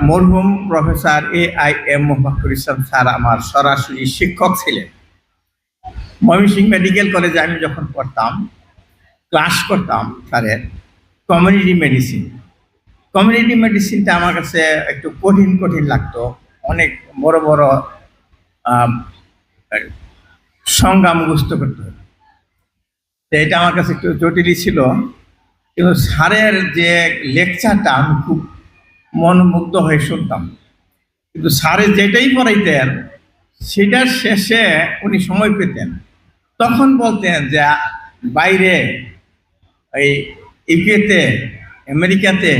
মরহুম professor AIM মোফাক্কুর ইসলাম sir আমার সরাসরি শিক্ষক ছিলেন। ময়মনসিংহ মেডিকেল কলেজে আমি যখন পড়তাম, ক্লাস করতাম স্যারের কমিউনিটি মেডিসিন। কমিউনিটি মেডিসিনটা আমার কাছে একটু কঠিন কঠিন লাগতো। অনেক বড় বড় সংজ্ঞা মুখস্থ করতে হতো। এটা আমার কাছে একটু জটিলই ছিল, কিন্তু স্যারের যে লেকচারটা আমি খুব মনোমুগ্ধ হয়ে শুনতাম। কিন্তু স্যারে যেটাই পড়াইতেন সেটার শেষে উনি সময় পেতেন, তখন বলতেন যে বাইরে এই ইউকেতে, আমেরিকাতে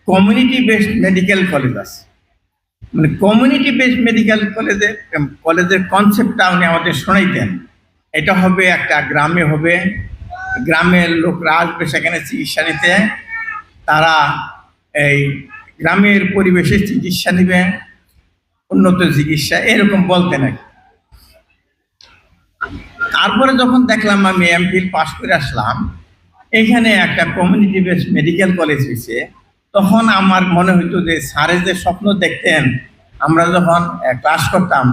কমিউনিটি বেসড মেডিকেল কলেজ আছে, মানে কমিউনিটি বেসড মেডিকেল কলেজের কনসেপ্টটা উনি আমাদের শোনাইতেন। এটা হবে একটা গ্রামে হবে, গ্রামের লোকরা আসবে সেখানে চিকিৎসা নিতে, তারা এই গ্রামের পরিবেশে চিকিৎসা নেবে, উন্নত চিকিৎসা, এরকম বলতেন। তারপরে যখন দেখলাম আমি MPhil পাস করে আসলাম, এখানে একটা কমিউনিটি বেসড মেডিকেল কলেজ হয়েছে, তখন আমার মনে হইতো যে স্যারের যে স্বপ্ন দেখতেন আমরা যখন ক্লাস করতাম,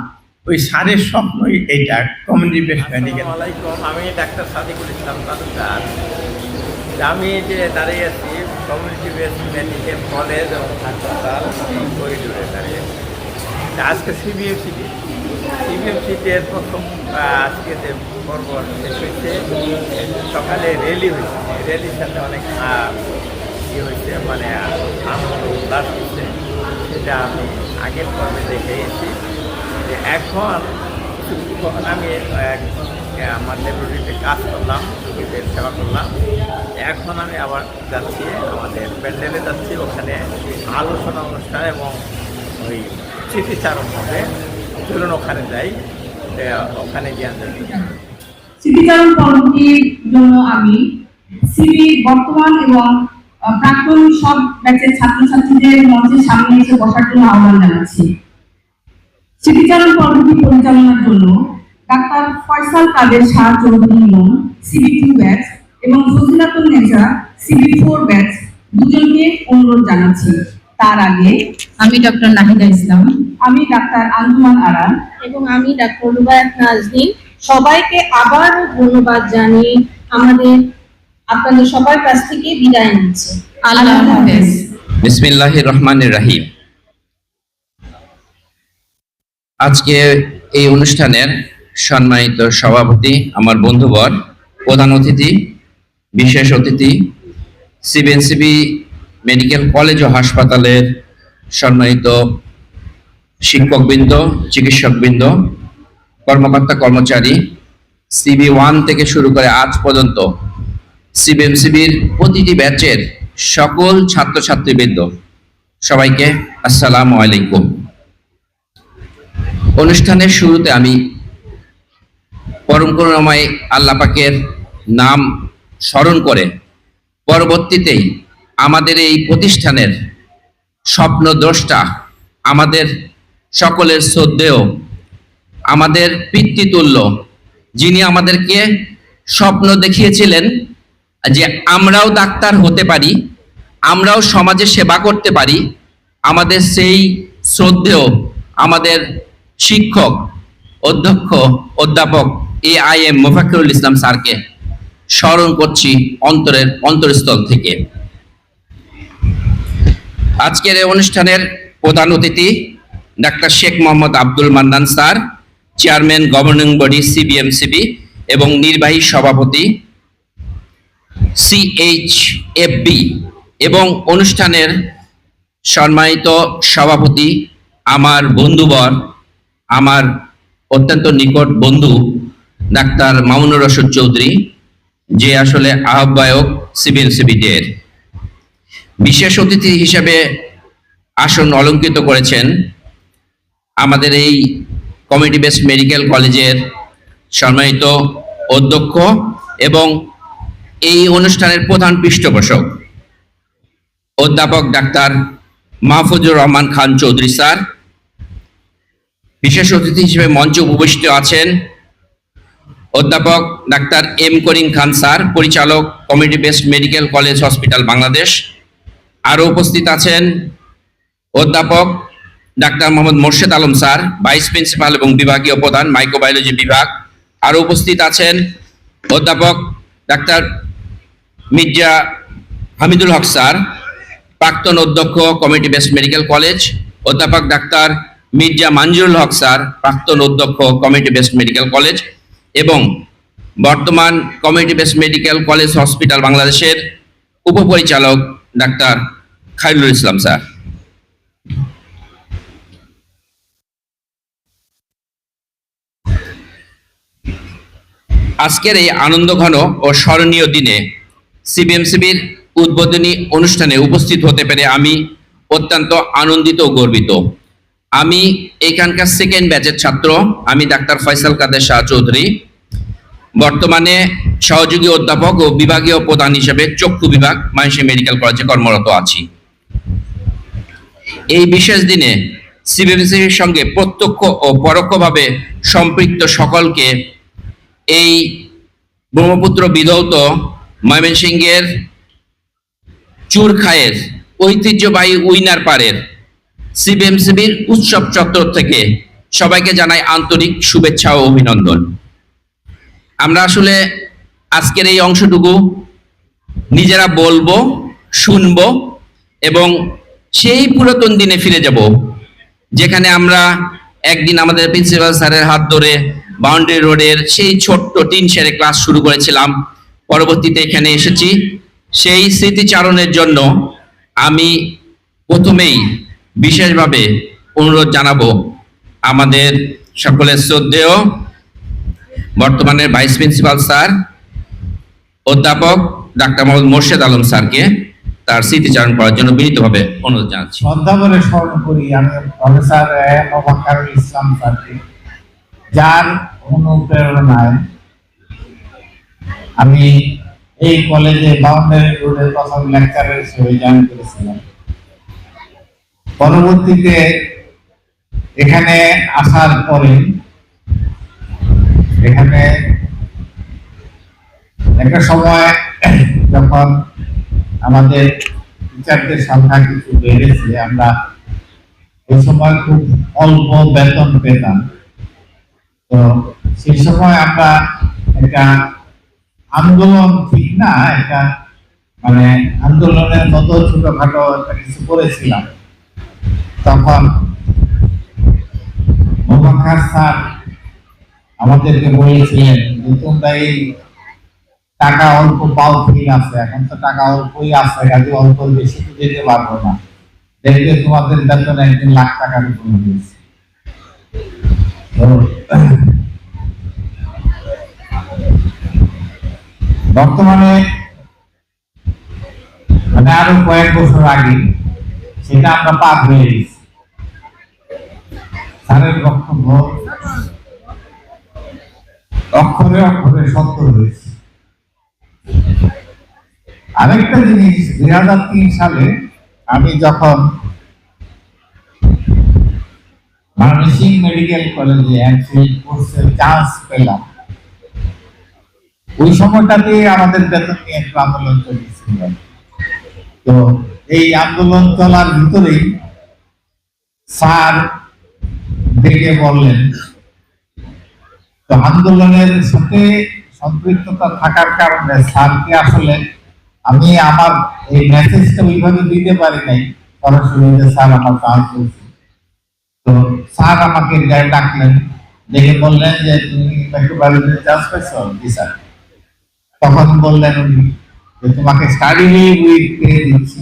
ওই স্যারের স্বপ্নই এইটা, কমিউনিটি বেসড মেডিকেল। আমি ডাক্তার সাদিকুল ইসলাম তালুকদার। আমি যে দাঁড়িয়ে আছি কমিউনিটি বেসড মেডিকেল কলেজ এবং হাসপাতাল এই করিডোরে দাঁড়িয়ে। আজকে সিবিএমসিতে প্রথম আজকে যে পর্ব শেষ হয়েছে, সকালে র্যালি হয়েছে, র্যালির সাথে অনেক ইয়ে হয়েছে, মানে আনন্দ উল্লাস হয়েছে। সেটা আমি আগের পর্বে দেখে এসেছি। এখন আমি আমার ল্যাবরেটরিতে কাজ করলাম, রোগীদের সেবা করলাম। এখন আমি আবার যাচ্ছি আমাদের প্যান্ডেলে যাচ্ছি, ওখানে আলোচনা অনুষ্ঠান এবং ওই স্মৃতিচারণ হবে। চলুন ওখানে যাই, ওখানে গিয়ে স্মৃতিচারণ পরবর্তীর জন্য আমি সিবি বর্তমান এবং প্রাক্তন সব ব্যাচের ছাত্রছাত্রীদের মঞ্চের সামনে এসে বসার জন্য আহ্বান জানাচ্ছি। স্মৃতিচারণ পরবর্তী পরিচালনার জন্য ডাক্তার ফয়সাল কাদের শাহ চৌধুরী ইমাম CB2 ব্যাচ এবং ফজিলাতুন নেসা CB4 ব্যাচ দুজনকে অনুরোধ জানাচ্ছি। তার আগে আমি ডক্টর নাহিদা ইসলাম, আমি ডাক্তার আঞ্জুমান আরা এবং আমি ডাক্তার রুবায়াত নাজনীন সবাইকে আবার ধন্যবাদ জানিয়ে আপনাদের সবার কাছ থেকে বিদায় নিচ্ছি। আল্লাহ হাফেজ। বিসমিল্লাহির রহমানির রহিম। আজকে এই অনুষ্ঠানের সম্মানিত সভাপতি, আমার বন্ধুবর, প্রধান অতিথি, বিশেষ অতিথি, সিবিএনসিবি মেডিকেল কলেজ ও হাসপাতালের সম্মানিত শিক্ষকবৃন্দ, চিকিৎসকবৃন্দ, কর্মকর্তা কর্মচারী, CB1 থেকে শুরু করে আজ পর্যন্ত সিবিএমসিবির প্রতিটি ব্যাচের সকল ছাত্রছাত্রীবৃন্দ, সবাইকে আসসালামু আলাইকুম। অনুষ্ঠানের শুরুতে আমি পরম করুণাময় আল্লাহ পাকের নাম স্মরণ করে পরবর্তীতেই আমাদের এই প্রতিষ্ঠানের স্বপ্নদ্রষ্টা, আমাদের সকলের শ্রদ্ধেয়, আমাদের পিতৃতুল্য, যিনি আমাদেরকে স্বপ্ন দেখিয়েছিলেন যে আমরাও ডাক্তার হতে পারি, আমরাও সমাজে সেবা করতে পারি, আমাদের সেই শ্রদ্ধেয় আমাদের শিক্ষক, অধ্যক্ষ, অধ্যাপক AIM মোফাক্কুরুল ইসলাম স্যারকে স্মরণ করছি অন্তরস্থল থেকে। আজকের এই অনুষ্ঠানের প্রধান অতিথি doctor Sheikh Mohammad Abdul Mannan sir, chairman governing body CBMCB এবং নির্বাহী সভাপতি CHFB, এবং অনুষ্ঠানের সম্মানিত সভাপতি আমার বন্ধুবর, আমার অত্যন্ত নিকট বন্ধু ডাক্তার মামুনুর রশিদ চৌধুরী, যে আসলে আহ্বায়ক CBMCB এর। বিশেষ অতিথি হিসেবে আসন অলঙ্কৃত করেছেন আমাদের এই কমিউনিটি বেসড মেডিকেল কলেজের সম্মানিত অধ্যক্ষ এবং এই অনুষ্ঠানের প্রধান পৃষ্ঠপোষক অধ্যাপক ডাক্তার মাহফুজুর রহমান খান চৌধুরী স্যার। বিশেষ অতিথি হিসেবে মঞ্চে উপবিষ্ট আছেন অধ্যাপক doctor M Karim Khan sir, পরিচালক community based medical college hospital Bangladesh. আরও উপস্থিত আছেন অধ্যাপক doctor Mohammad Morshed Alam sir, vice principal এবং বিভাগীয় প্রধান মাইক্রোবায়োলজি বিভাগ। আরো উপস্থিত আছেন অধ্যাপক ডাক্তার মির্জা হামিদুল হক স্যার, প্রাক্তন অধ্যক্ষ কমিউনিটি বেসড মেডিকেল কলেজ, অধ্যাপক ডাক্তার মির্জা মানজুরুল হক স্যার, প্রাক্তন অধ্যক্ষ কমিউনিটি বেসড মেডিকেল কলেজ এবং বর্তমান community based medical college hospital বাংলাদেশের উপপরিচালক ডাক্তার খায়রুল ইসলাম স্যার। আজকের এই আনন্দঘন ও স্মরণীয় দিনে সিবিএমসিবির উদ্বোধনী অনুষ্ঠানে উপস্থিত হতে পেরে আমি অত্যন্ত আনন্দিত ও গর্বিত। আমি এখানকার সেকেন্ড ব্যাচের ছাত্র। আমি ডাক্তার ফয়সাল কাদের শাহ চৌধুরী, বর্তমানে সহযোগী অধ্যাপক ও বিভাগীয় প্রধান হিসেবে চক্ষু বিভাগ ময়মনসিংহ মেডিকেল কলেজে কর্মরত আছি। এই বিশেষ দিনে সিবিএমসিবির সঙ্গে প্রত্যক্ষ ও পরোক্ষভাবে সম্পৃক্ত সকলকে এই ব্রহ্মপুত্র বিধৌত ময়মনসিংহের চুরখায়ের ঐতিহ্যবাহী উইনার পাড়ের সিবিএমসিবির উৎসব চত্বর থেকে সবাইকে জানাই আন্তরিক শুভেচ্ছা ও অভিনন্দন। আমরা আসলে আজকের এই অংশটুকু নিজেরা বলবো, শুনবো এবং সেই পুরাতন দিনে ফিরে যাব যেখানে আমরা একদিন আমাদের প্রিন্সিপাল স্যারের হাত ধরে বাউন্ডারি রোডের সেই ছোট্ট টিন শেডে ক্লাস শুরু করেছিলাম, পরবর্তীতে এখানে এসেছি। সেই স্মৃতিচারণের জন্য আমি প্রথমেই বিশেষভাবে অনুরোধ জানাবো আমাদের সকলের শ্রদ্ধেয় বর্তমানে ভাইস প্রিন্সিপাল স্যার অধ্যাপক ডাক্তার মোহাম্মদ মোর্শেদ আলম স্যারকে তার স্মৃতিচারণ করার জন্য বিনীতভাবে অনুরোধ জানাচ্ছি। শ্রদ্ধা করে স্মরণ করি আমি প্রফেসর খায়রুল ইসলাম স্যারকে, যার অনুপ্রেরণায় আমি এই কলেজে বাউন্ডারি রোডের প্রথম লেকচারের হিসেবে জয়েন করেছিলাম। পরবর্তীতে এখানে আসার পরে এখানে একটা সময় যখন আমাদের টিচারদের সংখ্যা কিছু বেড়েছে, আমরা ওই সময় খুব অল্প বেতন পেতাম। তো সেই সময় আমরা একটা আন্দোলন, ঠিক না, একটা মানে আন্দোলনের মতো ছোটখাটো একটা কিছু করেছিলাম। তখন মোহাম্মদ স্যার আমাদেরকে বলেছিলেন যে তোমরা এই টাকা অল্প পাও, ঠিক আছে, এখন তো টাকা অল্পই আছে, কাজে অল্প বেশি তো দিতে পারবো না, দেখবে তোমাদের বেতন একদিন লাখ টাকার উপর হয়েছে। তো বর্তমানে মানে আরো কয়েক বছর আগে সেটা আমরা পার হয়ে গেছি। স্যারের বক্তব্য অক্ষরে অক্ষরে সত্য হয়েছে। আরেকটা জিনিস, 2003 সালে আমি যখন ময়মনসিংহ মেডিকেল কলেজে এমফিল কোর্সের চান্স পেলাম, ওই সময়টাতে আমাদের বেতন নিয়ে একটু আন্দোলন চলছিল। তো এই আন্দোলন চলার ভিতরেই স্যার ডেকে বললেন, তো আন্দোলনের সাথে সম্পৃক্ততা থাকার কারণে স্যারকে আসলে আমি আমার এই মেসেজটা ওইভাবে দিতে পারি নাই সরাসরি, স্যার আমার চান্স হয়েছে। তো স্যার আমাকে ডাকলেন, ডেকে বললেন যে তুমি একটু বাড়িতে চান্স পেয়েছ? জি স্যার। তখন বললেন উনি যে তোমাকে স্টাডি লিভ উইথ পে দিচ্ছি,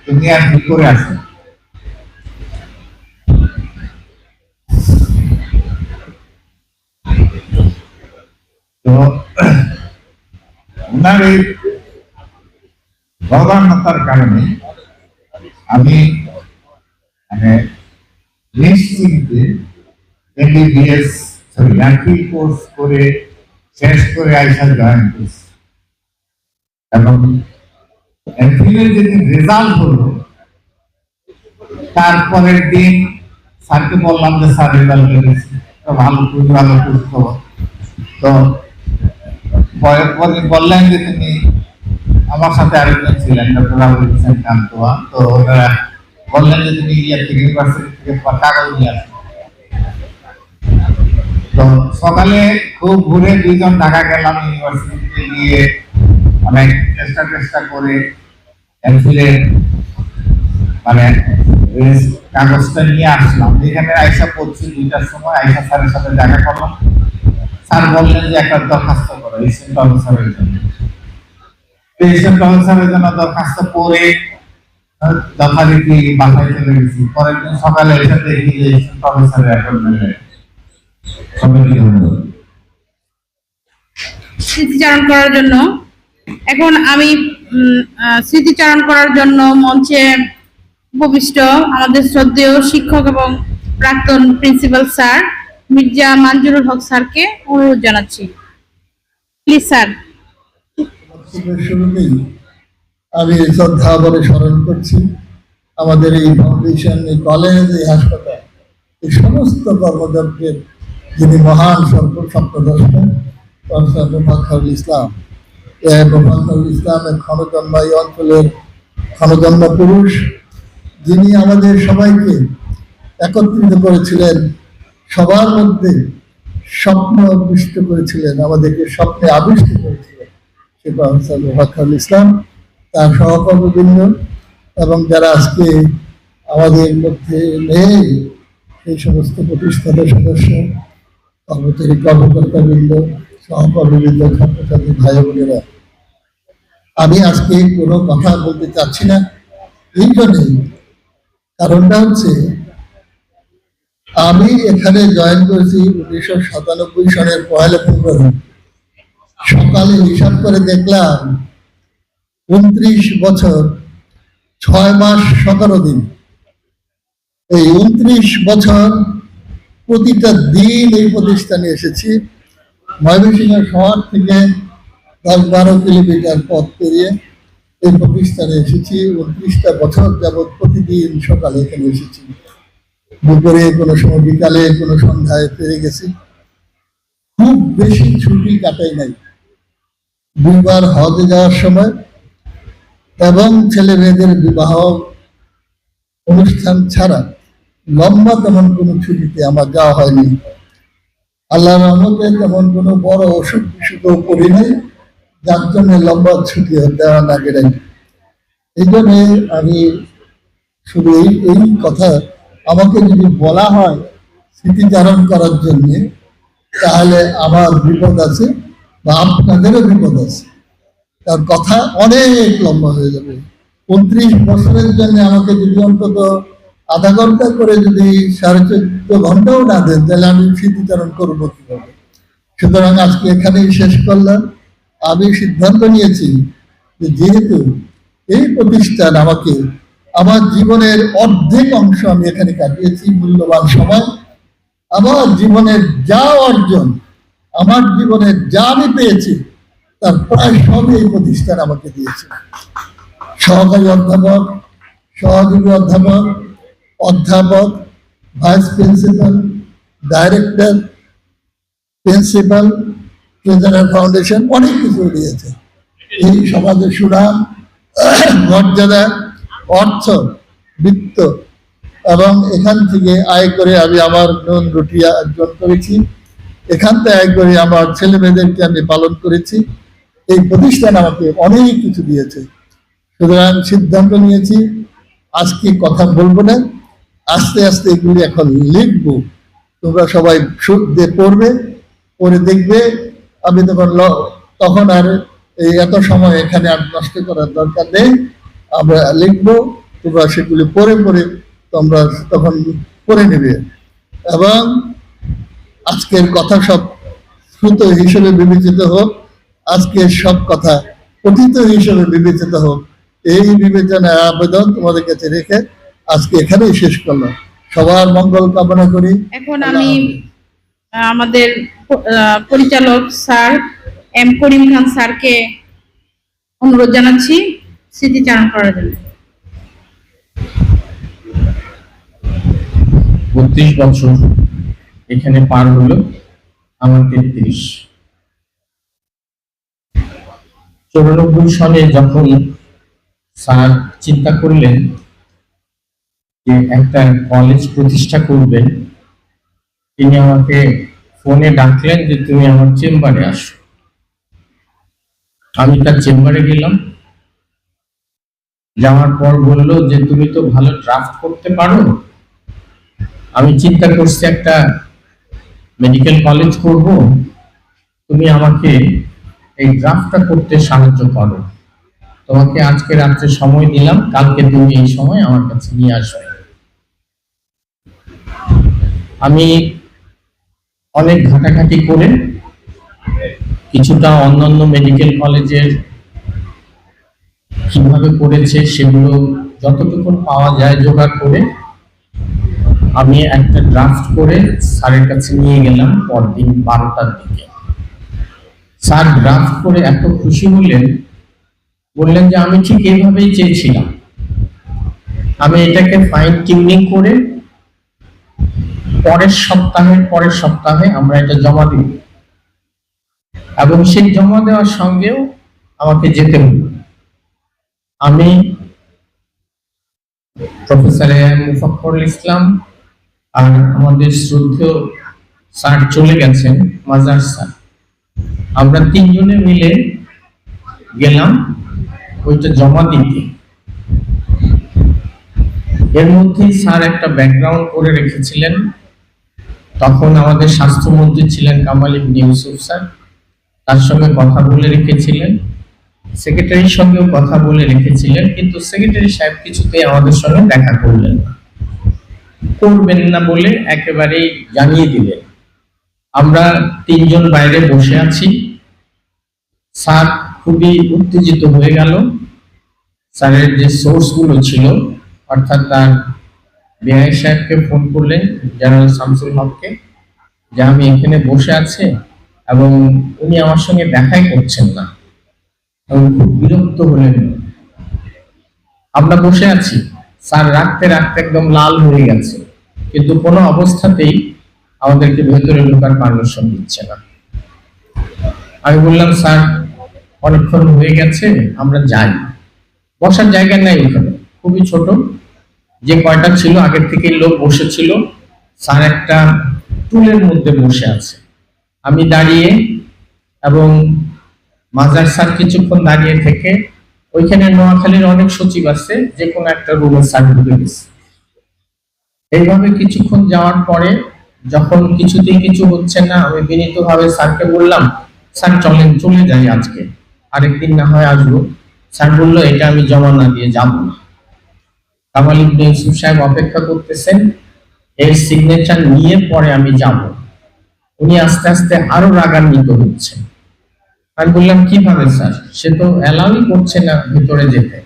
তুমি আর কি করে আসো। তো ওনার এই প্রধানতার কারণে আমি মানে নিশ্চিন্তে এমবিবিএস এমফিল কোর্স করে শেষ করে আইসা জয়েন করছি। এবং এমফিলের যেদিন রেজাল্ট হলো তারপরের দিন স্যারকে বললাম যে স্যার রেজাল্ট হয়েছে, তো ভালো, খুবই ভালো, খুব খবর। তো পরে বললেন যে তুমি, আমার সাথে আরেকজন ছিলেন ডক্টর আবুল হোসেন কান্তোয়া, তো ওনারা বললেন যে তুমি ইউনিভার্সিটি থেকে তোমার কাগজ নিয়ে আসো। তো সকালে খুব ঘুরে দুইজন ঢাকা গেলাম, ইউনিভার্সিটিতে গিয়ে অনেক চেষ্টা করে এমফিলের মানে কাগজটা নিয়ে আসলাম। এখানে আয়সা পড়ছি 2টার সময়, আয়সা স্যারের সাথে দেখা করলাম। স্যার বললেন যে একটা দরখাস্ত করো এসিস্ট্যান্ট প্রফেসরের জন্য। এসিস্ট্যান্ট প্রফেসরের জন্য দরখাস্ত করে যথারীতি বাসায় চলে গেছি। পরের দিন সকালে এসে দেখি যে এসিস্ট্যান্ট প্রফেসরের অ্যাপয়েন্টমেন্ট। সবাইকে ধন্যবাদ। স্মৃতিচারণ করার জন্য এখন আমি স্মৃতিচারণ করার জন্য মঞ্চে উপবিষ্ট আমাদের শ্রদ্ধেয় শিক্ষক এবং প্রাক্তন প্রিন্সিপাল স্যার মির্জা মঞ্জুরুল হক স্যারকে অনুরোধ জানাচ্ছি। Please sir. শুরুতেই আমি শ্রদ্ধা বলে স্মরণ করছি আমাদের এই ফাউন্ডেশন, এই কলেজ, এই হাসপাতাল, এই সমস্ত কর্মযজ্ঞের যিনি মহান স্বপ্নদ্রষ্টা প্রফেসর মোফাজ্জল ইসলাম। মোফাজ্জল ইসলামের ক্ষণজন্ম এই অঞ্চলের ক্ষণজন্ম পুরুষ, যিনি আমাদের সবাইকে একত্রিত করেছিলেন, সবার মধ্যে স্বপ্ন আবিষ্ট করেছিলেন, আমাদেরকে স্বপ্নে আবিষ্ট করেছিলেন সে প্রফেসর মোফাজ্জল ইসলাম, তার সহকর্মবৃন্দ এবং যারা আজকে আমাদের মধ্যে নেই সেই সমস্ত প্রতিষ্ঠানের সদস্য, কর্মচারী কর্মকর্তাবৃন্দ, সহকর্মীবৃন্দ, ছাত্রছাত্রী ভাই বোনেরা, আমি আজকে কোনো কথা বলতে চাচ্ছি না। এই জন্যই, কারণটা হচ্ছে আমি এখানে জয়েন করেছি 1997 সনের 1 ফেব্রুয়ারি। সকালে হিসাব করে দেখলাম 29 বছর 6 মাস 17 দিন। এই 29 বছর প্রতিটা দিন এই প্রতিষ্ঠানে এসেছি। ময়মনসিংহ শহর থেকে 10-12 কিলোমিটার পথ পেরিয়ে এই প্রতিষ্ঠানে এসেছি। 29টা বছর যাবৎ প্রতিদিন সকালে এখানে এসেছি, দুপুরে কোনো সময় বিকালে, কোনো সন্ধ্যায় ফিরে গেছি। খুব বেশি ছুটি কাটাই নাই। 2বার হজে যাওয়ার সময় এবং ছেলে মেয়েদের বিবাহ অনুষ্ঠান ছাড়া লম্বা তেমন কোনো ছুটিতে আমার যাওয়া হয়নি। আল্লাহর রহমতে তেমন কোনো বড় অসুখ বিসুখও করি নাই, যার জন্য লম্বা ছুটি দেওয়া না গেলেন। এই জন্যে আমি শুধু এই কথা, আমাকে যদি বলা হয় স্মৃতিচারণ করার জন্যে, তাহলে আমার বিপদ আছে বা আপনাদেরও বিপদ আছে। তার কথা অনেক লম্বা হয়ে যাবে। 29 বছরের জন্য আমাকে যদি অন্তত আধা ঘন্টা করে যদি 14.5 ঘন্টাও না দেন, তাহলে আমি স্মৃতিচারণ করবো কিভাবে? সুতরাং আজকে এখানেই শেষ করলাম। আমি সিদ্ধান্ত নিয়েছি যে যেহেতু এই প্রতিষ্ঠান আমাকে, আমার জীবনের অর্ধেক অংশ আমি এখানে কাটিয়েছি, মূল্যবান সময়, আমার জীবনের যা অর্জন, আমার জীবনের যা আমি পেয়েছি, তার প্রায় সবই এই প্রতিষ্ঠান আমাকে দিয়েছে। সহকারী অধ্যাপক, সহযোগী অধ্যাপক, অধ্যাপক, vice principal, director, principal, treasurer foundation, অনেক কিছু দিয়েছে। এই সমাজের সুনাম, মর্যাদা, অর্থ, বৃত্ত এবং এখান থেকে আয় করে আমি আমার নুন রুটি অর্জন করেছি। এখান থেকে আয় করে আমার ছেলে মেয়েদেরকে আমি পালন করেছি। এই প্রতিষ্ঠান আমাকে অনেক কিছু দিয়েছে। সুতরাং সিদ্ধান্ত নিয়েছি আজকে কথা বলবো না, আস্তে আস্তে এগুলি এখন লিখবো। তোমরা সবাই পড়বে, পড়ে দেখবে। আমি তখন আর এই এত সময় এখানে আর নষ্ট করার দরকার নেই। আমরা লিখবো, তোমরা সেগুলি পড়ে পড়ে তোমরা তখন পড়ে নেবে এবং আজকের কথা সব শ্রুত হিসেবে বিবেচিত হোক, আজকের সব কথা পঠিত হিসেবে বিবেচিত হোক, এই বিবেচনার আবেদন তোমাদের কাছে রেখে আজকে এখানেই শেষ করলাম। সবার মঙ্গল কামনা করি। এখন আমি আমাদের পরিচালক স্যার এম করিম খান স্যারকে অনুরোধ জানাচ্ছি স্মৃতিচারণ করার জন্য। 32 বছর এখানে পার হলো, আমার 33। 94 সনে যখন স্যার চিন্তা করলেন যে একটা কলেজ প্রতিষ্ঠা করবেন, তিনি আমাকে ফোনে ডাকলেন যে তুমি আমার চেম্বারে আসো। আমি তার চেম্বারে গেলাম। যাওয়ার পর বললো যে তুমি তো ভালো ড্রাফট করতে পারো, আমি চিন্তা করছি একটা মেডিকেল কলেজ করব, তুমি আমাকে এই ড্রাফটটা করতে সাহায্য করো। তোমাকে আজকে রাত্রে সময় দিলাম, কালকে তুমি এই সময় আমার কাছে নিয়ে আসবে। আমি অনেক ঘাটাঘাটি করে কিছুটা অন্যান্য মেডিকেল কলেজের কিভাবে করেছে সেগুলো যতটুকু পাওয়া যায় জোগাড় করে আমি একটা ড্রাফট করে স্যারের কাছে নিয়ে গেলাম পরদিন 12টার দিকে। স্যার ড্রাফট করে এত খুশি হলেন, বললেন যে আমি ঠিক এইভাবেই চেয়েছিলাম, আমি এটাকে ফাইন টিউনিং করে পরের সপ্তাহে আমরা এটা জমা দিব, এবং সেই জমা দেওয়ার সঙ্গেও আমাকে যেতে হলো। আমি প্রফেসর মুফাক্খরুল ইসলাম আর আমাদের শ্রদ্ধেয় স্যার চলে গেছেন, মাজার স্যার, আমরা তিনজনে মিলে গেলাম ওইটা জমা দিতে। এর মধ্যেই স্যার একটা ব্যাকগ্রাউন্ড করে রেখেছিলেন। তখন আমাদের স্বাস্থ্যমন্ত্রী ছিলেন কামাল ইবনে ইউসুফ স্যার, তার সঙ্গে কথা বলে রেখেছিলেন, সেক্রেটারির সঙ্গেও কথা বলে রেখেছিলেন, কিন্তু সেক্রেটারি সাহেব কিছুতেই আমাদের সঙ্গে দেখা করলেন না, করবেন না বলে একেবারেই জানিয়ে দিলেন। আমরা তিনজন বাইরে বসে আছি। স্যার খুবই উত্তেজিত হয়ে গেল। স্যারের যে সোর্স গুলো ছিল, অর্থাৎ তার বিআই সাহেবকে ফোন করলেন, জেনারেল শামসুল হককে, যে আমি এখানে বসে আছি এবং উনি আমার সঙ্গে দেখাই করছেন না। খুব বিরক্ত হলেন। আমরা বসে আছি, স্যার রাখতে রাখতে একদম লাল হয়ে গেছে, কিন্তু কোনো অবস্থাতেই আমাদেরকে ভেতরে ঢোকার পারমিশন দিচ্ছে না। আমি বললাম, স্যার অনেকক্ষণ হয়ে গেছে, আমরা যাই। বসার জায়গা নাই ওখানে, খুবই ছোট, যে কয়টা ছিল আগের থেকে লোক বসেছিল, স্যার একটা টুলের মধ্যে বসে আছে। আমি দাঁড়িয়ে এবং মাজার স্যার কিছুক্ষণ দাঁড়িয়ে থেকে, ওইখানে নোয়াখালীর অনেক সচিব আছে, যে কোনো একটা রুমে স্যার ঢুকে গেছে। এইভাবে কিছুক্ষণ যাওয়ার পরে যখন কিছুতেই কিছু হচ্ছে না, আমি বিনীতভাবে স্যারকে বললাম, স্যার চলেন চলে যাই, আজকে আরেকদিন না হয় আসবো। স্যার বললো, এটা আমি জমা না দিয়ে যাব না। কামাল ইবনে ইউসুফ সাহেব অপেক্ষা করতেছেন, এর সিগনেচার নিয়ে পরে আমি যাব। উনি আস্তে আস্তে আরো রাগান্বিত হচ্ছেন। আমি বললাম, কিভাবে স্যার, সে তো অ্যালাউই করছে না ভিতরে যেতে।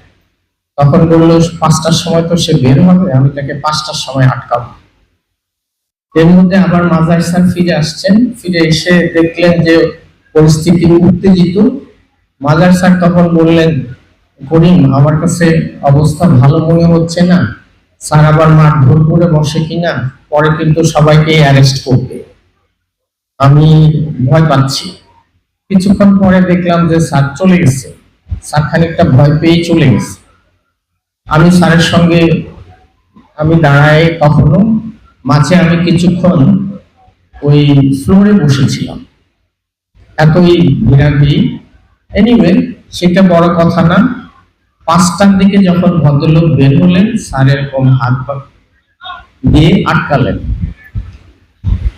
তখন বললো, 5টার সময় তো সে বের হবে, আমি তাকে 5টার সময় আটকাবো। এর মধ্যে আবার মাজার স্যার ফিরে আসছেন, ফিরে এসে দেখলেন যে পরিস্থিতি উত্তেজিত। মাজার স্যার তখন বললেন, করিম, আমার কাছে অবস্থা ভালো মনে হচ্ছে না, স্যার আবার মারধর করে বসে কিনা, পরে কিন্তু সবাইকে অ্যারেস্ট করবে, আমি ভয় পাচ্ছি। কিছুক্ষণ পরে দেখলাম যে স্যার চলে গেছে। স্যার খানিকটা ভয় পেয়ে চলে গেছে। আমি স্যারের সঙ্গে আমি দাঁড়ায়, তখনও মাঝে আমি কিছুক্ষণ ওই ফ্লোরে বসেছিলাম, এতই ভিড়াভিড়ি। এনিওয়ে, সেটা বড় কথা না। 5টার দিকে যখন ভদ্রলোক বের হলেন, স্যার এরকম হাত পা দিয়ে আটকালেন।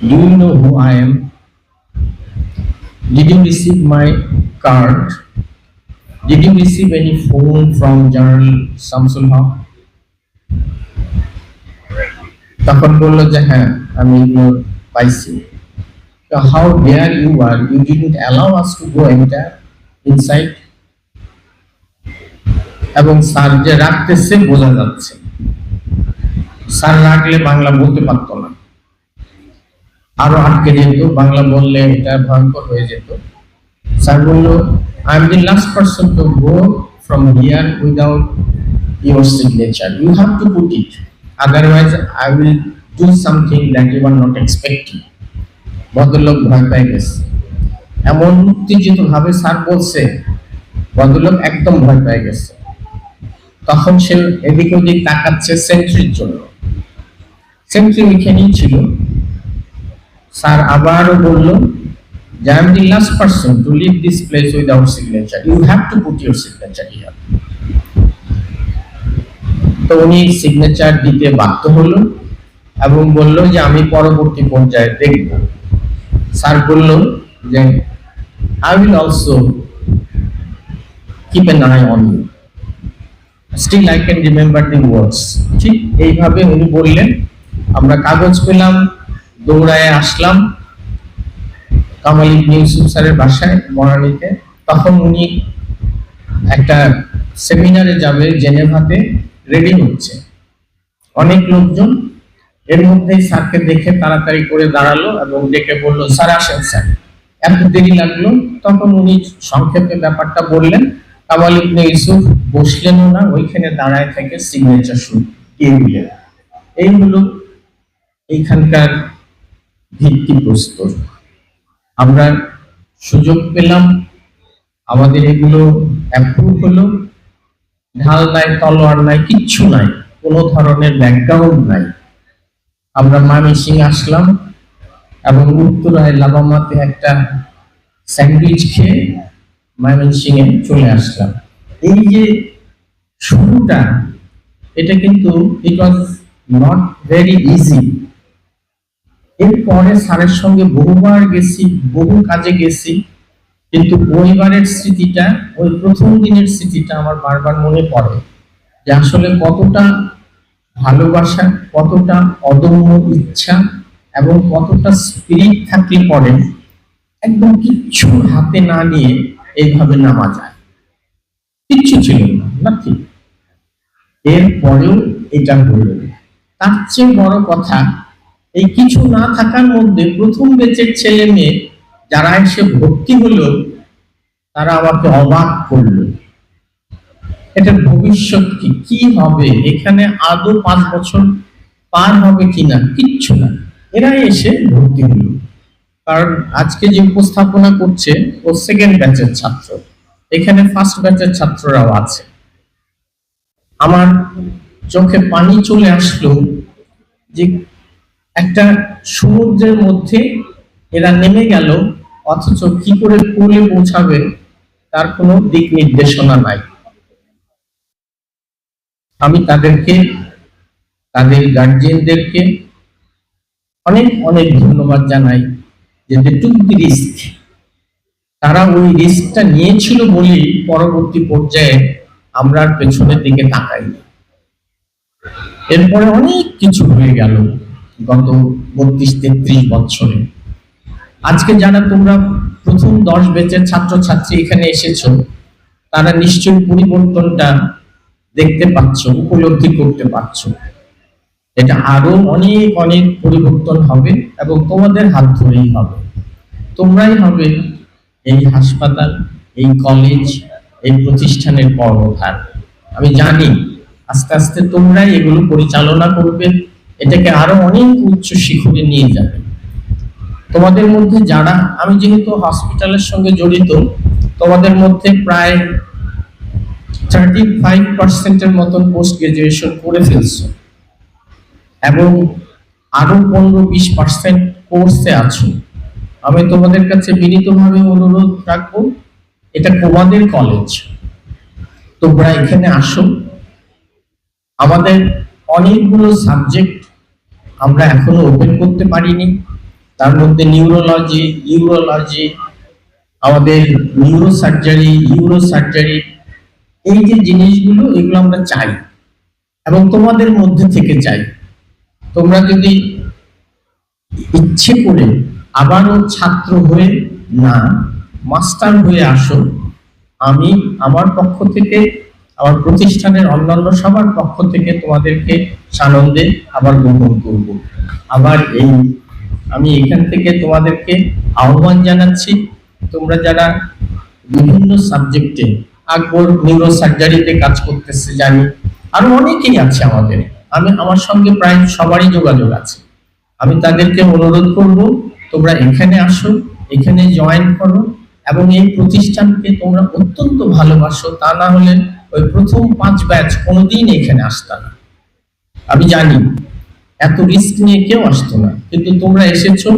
Do you know who I am? Did you receive my card? Did you receive any phone from General Samsul Haq? তখন বললো যে হ্যাঁ, আমি পাইছি। How dare you are? You didn't allow us to go inside. এবং sir যে রাখতেছে বোঝা যাচ্ছে। স্যার রাখলে বাংলা বলতে পারতো না, আরো আটকে যেত, বাংলা বললে এটা ভয়ঙ্কর হয়ে যেত। স্যার বললো, I am the last person to go from here without your signature. You have to put it, otherwise I will do something that you are not expecting. ভদ্রলোক ভয় পেয়ে গেছে। এমন উত্তেজিত ভাবে স্যার বলছে, ভদ্রলোক একদম ভয় পেয়ে গেছে। তখন সে এদিক ওদিক তাকাচ্ছে সেন্ট্রির জন্য। সেন্ট্রি ওইখানেই ছিল। স্যার আবারও বলল যে I am the last person to leave this place without signature, you have to put your signature here. তো উনি সিগনেচার দিতে বাধ্য হলো এবং বলল যে আমি পরবর্তী পর্যায়ে দেখব। স্যার বলল যে I will also keep an eye on you, still I can remember the words. ঠিক এইভাবে উনি বললেন। আমরা কাগজ পেলাম, দৌড়ায় আসলাম কামাল ইবনে ইউসুফ স্যারের বাসায় বনানীতে। তখন উনি একটা সেমিনারে যাবে জেনেভাতে, রেডি হচ্ছে, অনেক লোকজন। এর মধ্যেই স্যারকে দেখে তাড়াতাড়ি করে দাঁড়ালো এবং ডেকে বলল, স্যার আসেন স্যার। এত দেরি লাগলো। তখন উনি সংক্ষেপে ব্যাপারটা বললেন। কামাল ইবনে ইউসুফ বসলেনও না, ওইখানে দাঁড়ায় থেকে সিগনেচার শুরু দিয়ে দিলেন। এই হলো এইখানকার ভিত্তিপ্রস্তর। আমরা সুযোগ পেলাম, আমাদের এগুলো অ্যাপ্রুভ হলো। ঢাল নাই, তলোয়ার নাই, কিচ্ছু নাই, কোনো ধরনের ব্যাকগ্রাউন্ড নাই। আমরা ময়মনসিংহ আসলাম এবং উত্তরায় লাবামাতে একটা স্যান্ডউইচ খেয়ে ময়মনসিংহে চলে আসলাম। এই যে শুরুটা, এটা কিন্তু ইট ওয়াজ নট ভেরি ইজি। এরপরে স্যারের সঙ্গে বহুবার গেছি, বহু কাজে গেছি, কিন্তু ওইবারের স্মৃতিটা, ওই প্রথম দিনের স্মৃতিটা আমার বারবার মনে পড়ে যে আসলে কতটা ভালোবাসা, কতটা অদম্য ইচ্ছা এবং কতটা স্পিরিট থাকলে পরে একদম কিচ্ছু হাতে না নিয়ে এইভাবে নামা যায়। কিচ্ছু ছিল না, ঠিক। এরপরেও এটা হলো। তার চেয়ে বড় কথা, এই কিছু না থাকার মধ্যে প্রথম ব্যাচের ছেলে মেয়ে যারা এসে ভর্তি হলো, তারা আমাকে অবাক করলো। এটার ভবিষ্যৎ কি হবে, এখানে আদৌ 5 বছর পার হবে কিনা, কিচ্ছু না, এরা এসে ভর্তি হলো। কারণ আজকে যে উপস্থাপনা করছে ও সেকেন্ড ব্যাচের ছাত্র, এখানে ফার্স্ট ব্যাচের ছাত্ররাও আছে। আমার চোখে পানি চলে আসলো যে একটা সমুদ্রের মধ্যে এরা নেমে গেল, অথচ কি করে কোলে পৌঁছাবে তার কোনো দিক নির্দেশনা নাই। আমি তাদেরকে, তাদের গার্জিয়ানদেরকে অনেক অনেক ধন্যবাদ জানাই যে দে টুক দি রিস্ক। তারা ওই রিস্কটা নিয়েছিল বলেই পরবর্তী পর্যায়ে আমরা পেছনের দিকে তাকাইনি। এরপরে অনেক কিছু হয়ে গেল গত 32-33 বছরে। আজকে যারা তোমরা প্রথম 10 ব্যাচের ছাত্রছাত্রী এখানে এসেছো, তারা নিশ্চয়ই পরিবর্তনটা দেখতে পাচ্ছ, উপলব্ধি করতে পারছো। এটা আরো অনেক অনেক পরিবর্তন হবে এবং তোমাদের হাত ধরেই হবে। তোমরাই হবে এই হাসপাতাল, এই কলেজ, এই প্রতিষ্ঠানের কর্ণধার। আমি জানি আস্তে আস্তে তোমরাই এগুলো পরিচালনা করবে, এটাকে আরো অনেক উচ্চ শিখরে নিয়ে যাবে। তোমাদের মধ্যে যারা, আমি যেহেতু হসপিটালের সঙ্গে জড়িত, তোমাদের মধ্যে প্রায় 35% মতন পোস্ট গ্রাজুয়েশন করে ফেলছো এবং আরো 15-20% কোর্সে আছো। আমি তোমাদের কাছে বিনীতভাবে অনুরোধ রাখবো, এটা তোমাদের কলেজ, তোমরা এখানে আসো। আমাদের অনেকগুলো সাবজেক্ট আমরা এখনো ওপেন করতে পারিনি, তার মধ্যে নিউরোলজি, ইউরোলজি, আমাদের নিউরোসার্জারি, ইউরোসার্জারি, এই যে জিনিসগুলো, এগুলো আমরা চাই এবং তোমাদের মধ্যে থেকে চাই। তোমরা যদি ইচ্ছে করে আবারও ছাত্র হয়ে না, মাস্টার হয়ে আসো, আমি আমার পক্ষ থেকে, আমার প্রতিষ্ঠানের অন্যান্য সবার পক্ষ থেকে তোমাদেরকে সানন্দে আবার গ্রহণ করব। আবার আমি এখান থেকে তোমাদেরকে আহ্বান জানাচ্ছি, তোমরা যারা বিভিন্ন সাবজেক্টে, আকবর নিউরোসার্জারিতে কাজ করতেছে জানি, আরো অনেকেই আছে আমাদের, আমার সঙ্গে প্রায় সবারই যোগাযোগ আছে। আমি তাদেরকে অনুরোধ করব, তোমরা এখানে আসো, এখানে জয়েন করো এবং এই প্রতিষ্ঠানকে তোমরা অত্যন্ত ভালোবাসো। তা না হলে ওই প্রথম 5 ব্যাচ কোনোদিন এখানে আসতো না। আমি জানি এত রিস্ক নিয়ে কেউ আসতো না, কিন্তু তোমরা এসেছো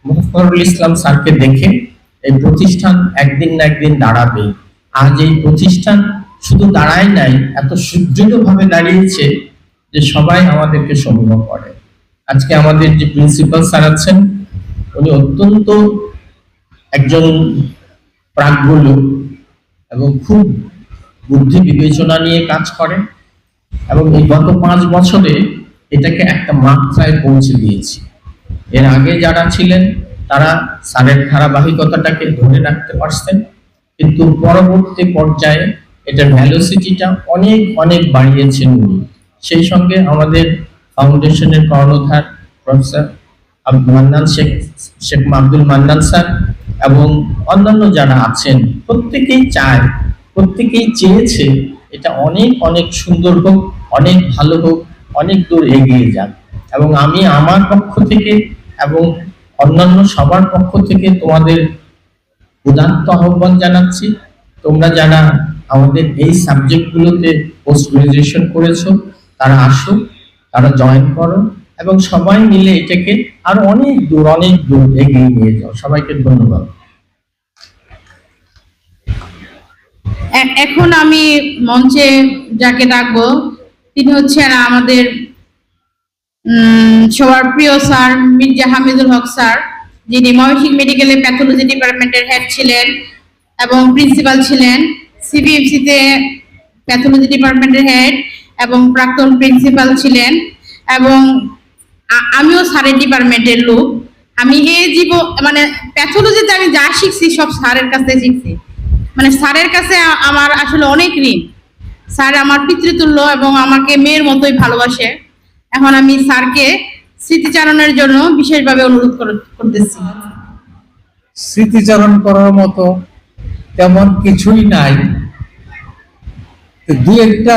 মুখবরুল ইসলাম স্যারকে দেখে। এই প্রতিষ্ঠান একদিন না একদিন দাঁড়াবে। আজ এই প্রতিষ্ঠান শুধু দাঁড়ায় নাই, এত সুদৃঢ়ভাবে দাঁড়িয়েছে যে সবাই আমাদেরকে সমীহ করে। আজকে আমাদের যে প্রিন্সিপাল স্যার আছেন, উনি অত্যন্ত একজন প্রাজ্ঞ লোক এবং খুব বুদ্ধি বিবেচনা নিয়ে কাজ করেন, এবং এই গত 5 বছরে এটাকে একটা মাত্রায় পৌঁছে দিয়েছি। এর আগে যারা ছিলেন তারা স্যারের ধারাবাহিকতাটাকে ধরে রাখতে পারছেন, কিন্তু পরবর্তী পর্যায়ে এটার ভ্যালোসিটিটা অনেক অনেক বাড়িয়েছেন উনি। সেই সঙ্গে আমাদের ফাউন্ডেশনের কর্ণধার প্রফেসর মান্নান শেখ আব্দুল মান্নান স্যার এবং অন্যান্য যারা আছেন প্রত্যেকেই চেয়েছে এটা অনেক অনেক সুন্দর হোক, অনেক ভালো হোক, অনেক দূর এগিয়ে যাক। এবং আমি আমার পক্ষ থেকে এবং অন্যান্য সবার পক্ষ থেকে তোমাদের উদাত্ত আহ্বান জানাচ্ছি, তোমরা যারা আমাদের এই সাবজেক্টগুলোতে পোস্ট গ্রাজুয়েশন করেছো তারা আসো, তারা জয়েন করো এবং সবাই মিলে এটাকে আরো অনেক দূর এগিয়ে নিয়ে যাও। সবাইকে ধন্যবাদ। এখন আমি মঞ্চে যাকে ডাকবো তিনি হচ্ছেন আমাদের সবার প্রিয় স্যার মির্জা হামিদুল হক স্যার, যিনি ময়মনসিংহ মেডিকেলে প্যাথোলজি ডিপার্টমেন্টের হেড ছিলেন এবং প্রিন্সিপাল ছিলেন, সিবিএমসিতে প্যাথোলজি ডিপার্টমেন্টের হেড এবং প্রাক্তন প্রিন্সিপাল ছিলেন। এবং আমিও স্যারের ডিপার্টমেন্টের লোক। আমি এই মানে প্যাথোলজিতে আমি যা শিখছি সব স্যারের কাছে শিখছি। মানে স্যারের কাছে আমার আসলে অনেক ঋণ। স্যার আমার পিতৃতুল্য এবং আমাকে মেয়ের মতোই ভালোবাসে। এখন আমি স্যারকে স্মৃতিচারণের জন্য বিশেষভাবে অনুরোধ করতেছি। স্মৃতিচারণ করার মতো তেমন কিছুই নাই, দু একটা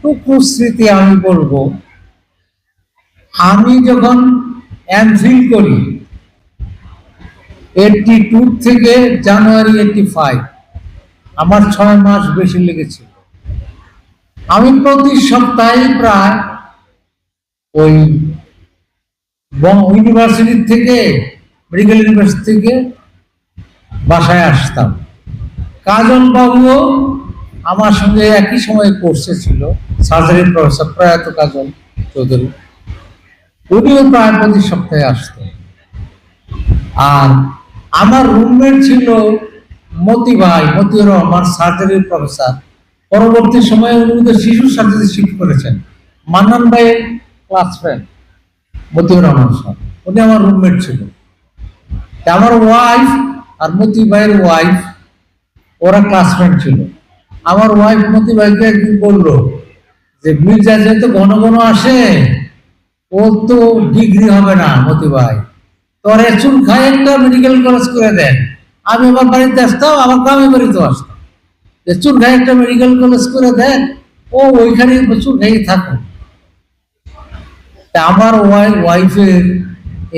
টুকরো স্মৃতি আমি বলবো। আমি যখন এমফিল করি 82 থেকে জানুয়ারি 85, আমার 6 মাস বেশি লেগেছিল। আমি প্রতি সপ্তাহে প্রায় ওই ইউনিভার্সিটি থেকে, মেডিকেল ইউনিভার্সিটি থেকে বাসায় আসতাম। কাজল বাবুও আমার সঙ্গে একই সময় কোর্সে ছিল, সার্জারির প্রফেসর প্রয়াত কাজল চৌধুরী, উনিও প্রায় প্রতি সপ্তাহে আসতেন। আর আমার রুমমেট ছিল মতিউর রহমান, সার্জারির প্রফেসর। পরবর্তী সময়ে উনি শিশু সার্জারি শিফট করেছেন। মান্নান ভাইয়ের class friend Motiur Rahman sir, উনি আমার রুমমেট ছিল। আমার ওয়াইফ আর মতি ভাইয়ের ওয়াইফ ওরা ক্লাসমেট ছিল। আমার ওয়াইফ মতি ভাইকে একদিন বললো যে মির্জা যেহেতু ঘন ঘন আসে, ও তো ডিগ্রি হবে না মতি ভাই, তোর চুল খাই একটা মেডিকেল কলেজ করে দেন। আমি আমার বাড়িতে আসতাম, আমার গ্রামের বাড়িতেও আসতাম, যে চুল খাই একটা মেডিকেল কলেজ করে দেন, ও ওইখানে চুল খাই থাকো। আমার ওয়াইফের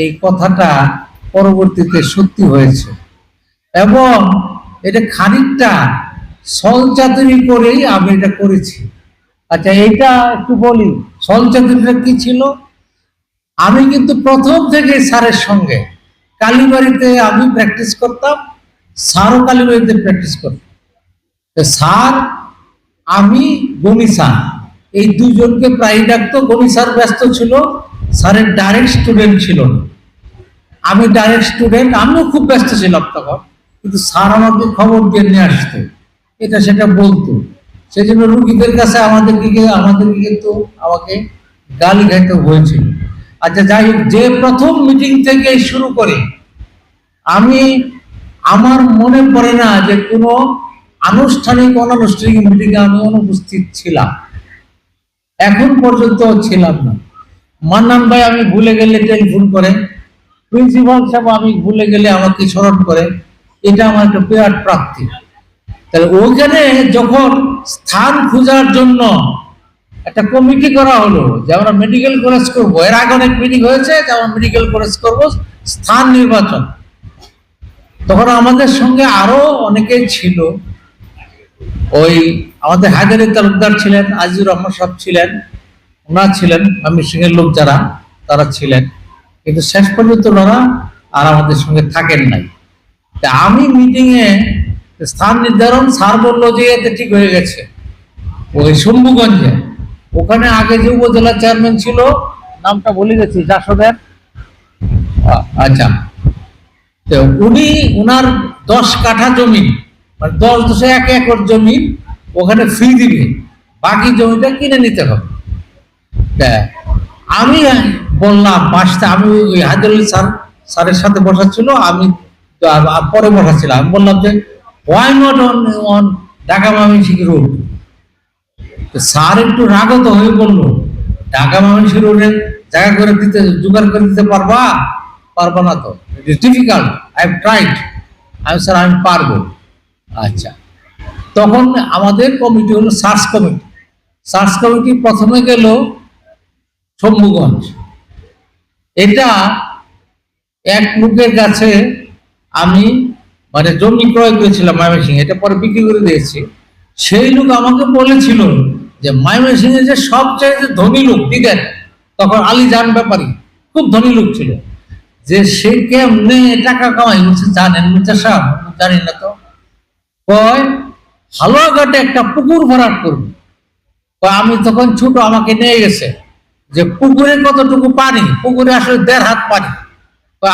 এই কথাটা পরবর্তীতে সত্যি হয়েছে, এবং এটা খানিকটা সলচাতুরি করেই আমি এটা করেছি। আচ্ছা, এটা একটু বলি, সলচাতুরিটা কি ছিল। আমি কিন্তু প্রথম থেকে স্যারের সঙ্গে কালীবাড়িতে আমি প্র্যাকটিস করতাম, স্যারও কালীবাড়িতে প্র্যাকটিস করতাম। স্যার, আমি, গণি স্যার, এই দুজনকে প্রায় ডাকতো। গণি স্যার ব্যস্ত ছিল, স্যারের ডাইরেক্ট স্টুডেন্ট ছিল না। আমি ডাইরেক্ট স্টুডেন্ট, আমিও খুব ব্যস্ত ছিলাম তখন, কিন্তু স্যার আমাকে খবর দিয়ে নিয়ে আসতো, এটা সেটা বলতো। সেই জন্য রুগীদের কাছে আমাদেরকে কিন্তু আমাকে গালি খাইতে হয়েছিল। আচ্ছা, যাই হোক, যে প্রথম মিটিং থেকে শুরু করে আমার মনে পড়ে না যে কোনো আনুষ্ঠানিক অনানুষ্ঠানিক মিটিংয়ে আমি অনুপস্থিত ছিলাম, এখন পর্যন্ত ছিলাম না। মান্নান ভাই আমি ভুলে গেলে টেলিফোন করে, প্রিন্সিপাল সাহেব আমি ভুলে গেলে আমাকে স্মরণ করে, এটা আমার একটা বিরাট প্রাপ্তি। তাহলে ওইখানে যখন স্থান খোঁজার জন্য একটা কমিটি করা হলো যে আমরা মেডিকেল কলেজ করবো, এর আগে অনেক মিটিং হয়েছে যে আমরা মেডিকেল কলেজ করবো, স্থান নির্বাচন, তখন আমাদের সঙ্গে আরো অনেকেই ছিল। ওই আমাদের হায়দারি তালুকদার ছিলেন, আজিজুর রহমান সাহেব ছিলেন, ওনার ছিলেন ময়মনসিংহের লোক যারা, তারা ছিলেন, কিন্তু শেষ পর্যন্ত ওনারা আর আমাদের সঙ্গে থাকেন নাই। তা আমি মিটিং এ স্থান নির্ধারণ, স্যার বললো যে এতে ঠিক হয়ে গেছে ওই শম্ভুগঞ্জে। ওখানে আগে যে উপজেলা চেয়ারম্যান ছিল, নামটা ভুলে গেছি, জাসদের, আচ্ছা, তো উনি উনার 10 কাঠা জমি, মানে 10.1 একর জমি ওখানে ফ্রি দিবে, বাকি জমিটা কিনে নিতে হবে। তা আমি বললাম পাঁচটা, আমি ওই হায়দুল স্যারের সাথে বসা ছিল, আমি পরে বসা ছিলাম, আমি বললাম যে why not on Dhaka Mymensingh road. Sir একটু রাগত হয়ে বললো, ঢাকা ময়মনসিংহ রোডে জায়গা করে দিতে, জোগাড় করে দিতে পারবা না তো, it is difficult, I have tried. আমি স্যার আমি পারবো। আচ্ছা, তখন আমাদের কমিটি হলো সার্চ কমিটি। সার্চ কমিটি প্রথমে গেল শম্ভুগঞ্জ। এটা এক লোকের কাছে আমি মানে জমি ক্রয় করেছিলাম ময়মনসিংহে, এটা পরে বিক্রি করে দিয়েছি। সেই লোক আমাকে বলেছিল যে ময়মনসিংহে যে সবচেয়ে ধনী লোক, ঠিক আছে, তখন আলী জান ব্যাপারী খুব ধনী লোক ছিল, যে সে কেমনে টাকা কামাই বলছে জানেন মির্জা সাহেব? জানি না তো। কয় হালুয়াঘাটে একটা পুকুর ভরাট করবে। আমি তখন ছোট, আমাকে নিয়ে গেছে যে পুকুরে কতটুকু পানি, পুকুরে আসলে 1.5 হাত পানি।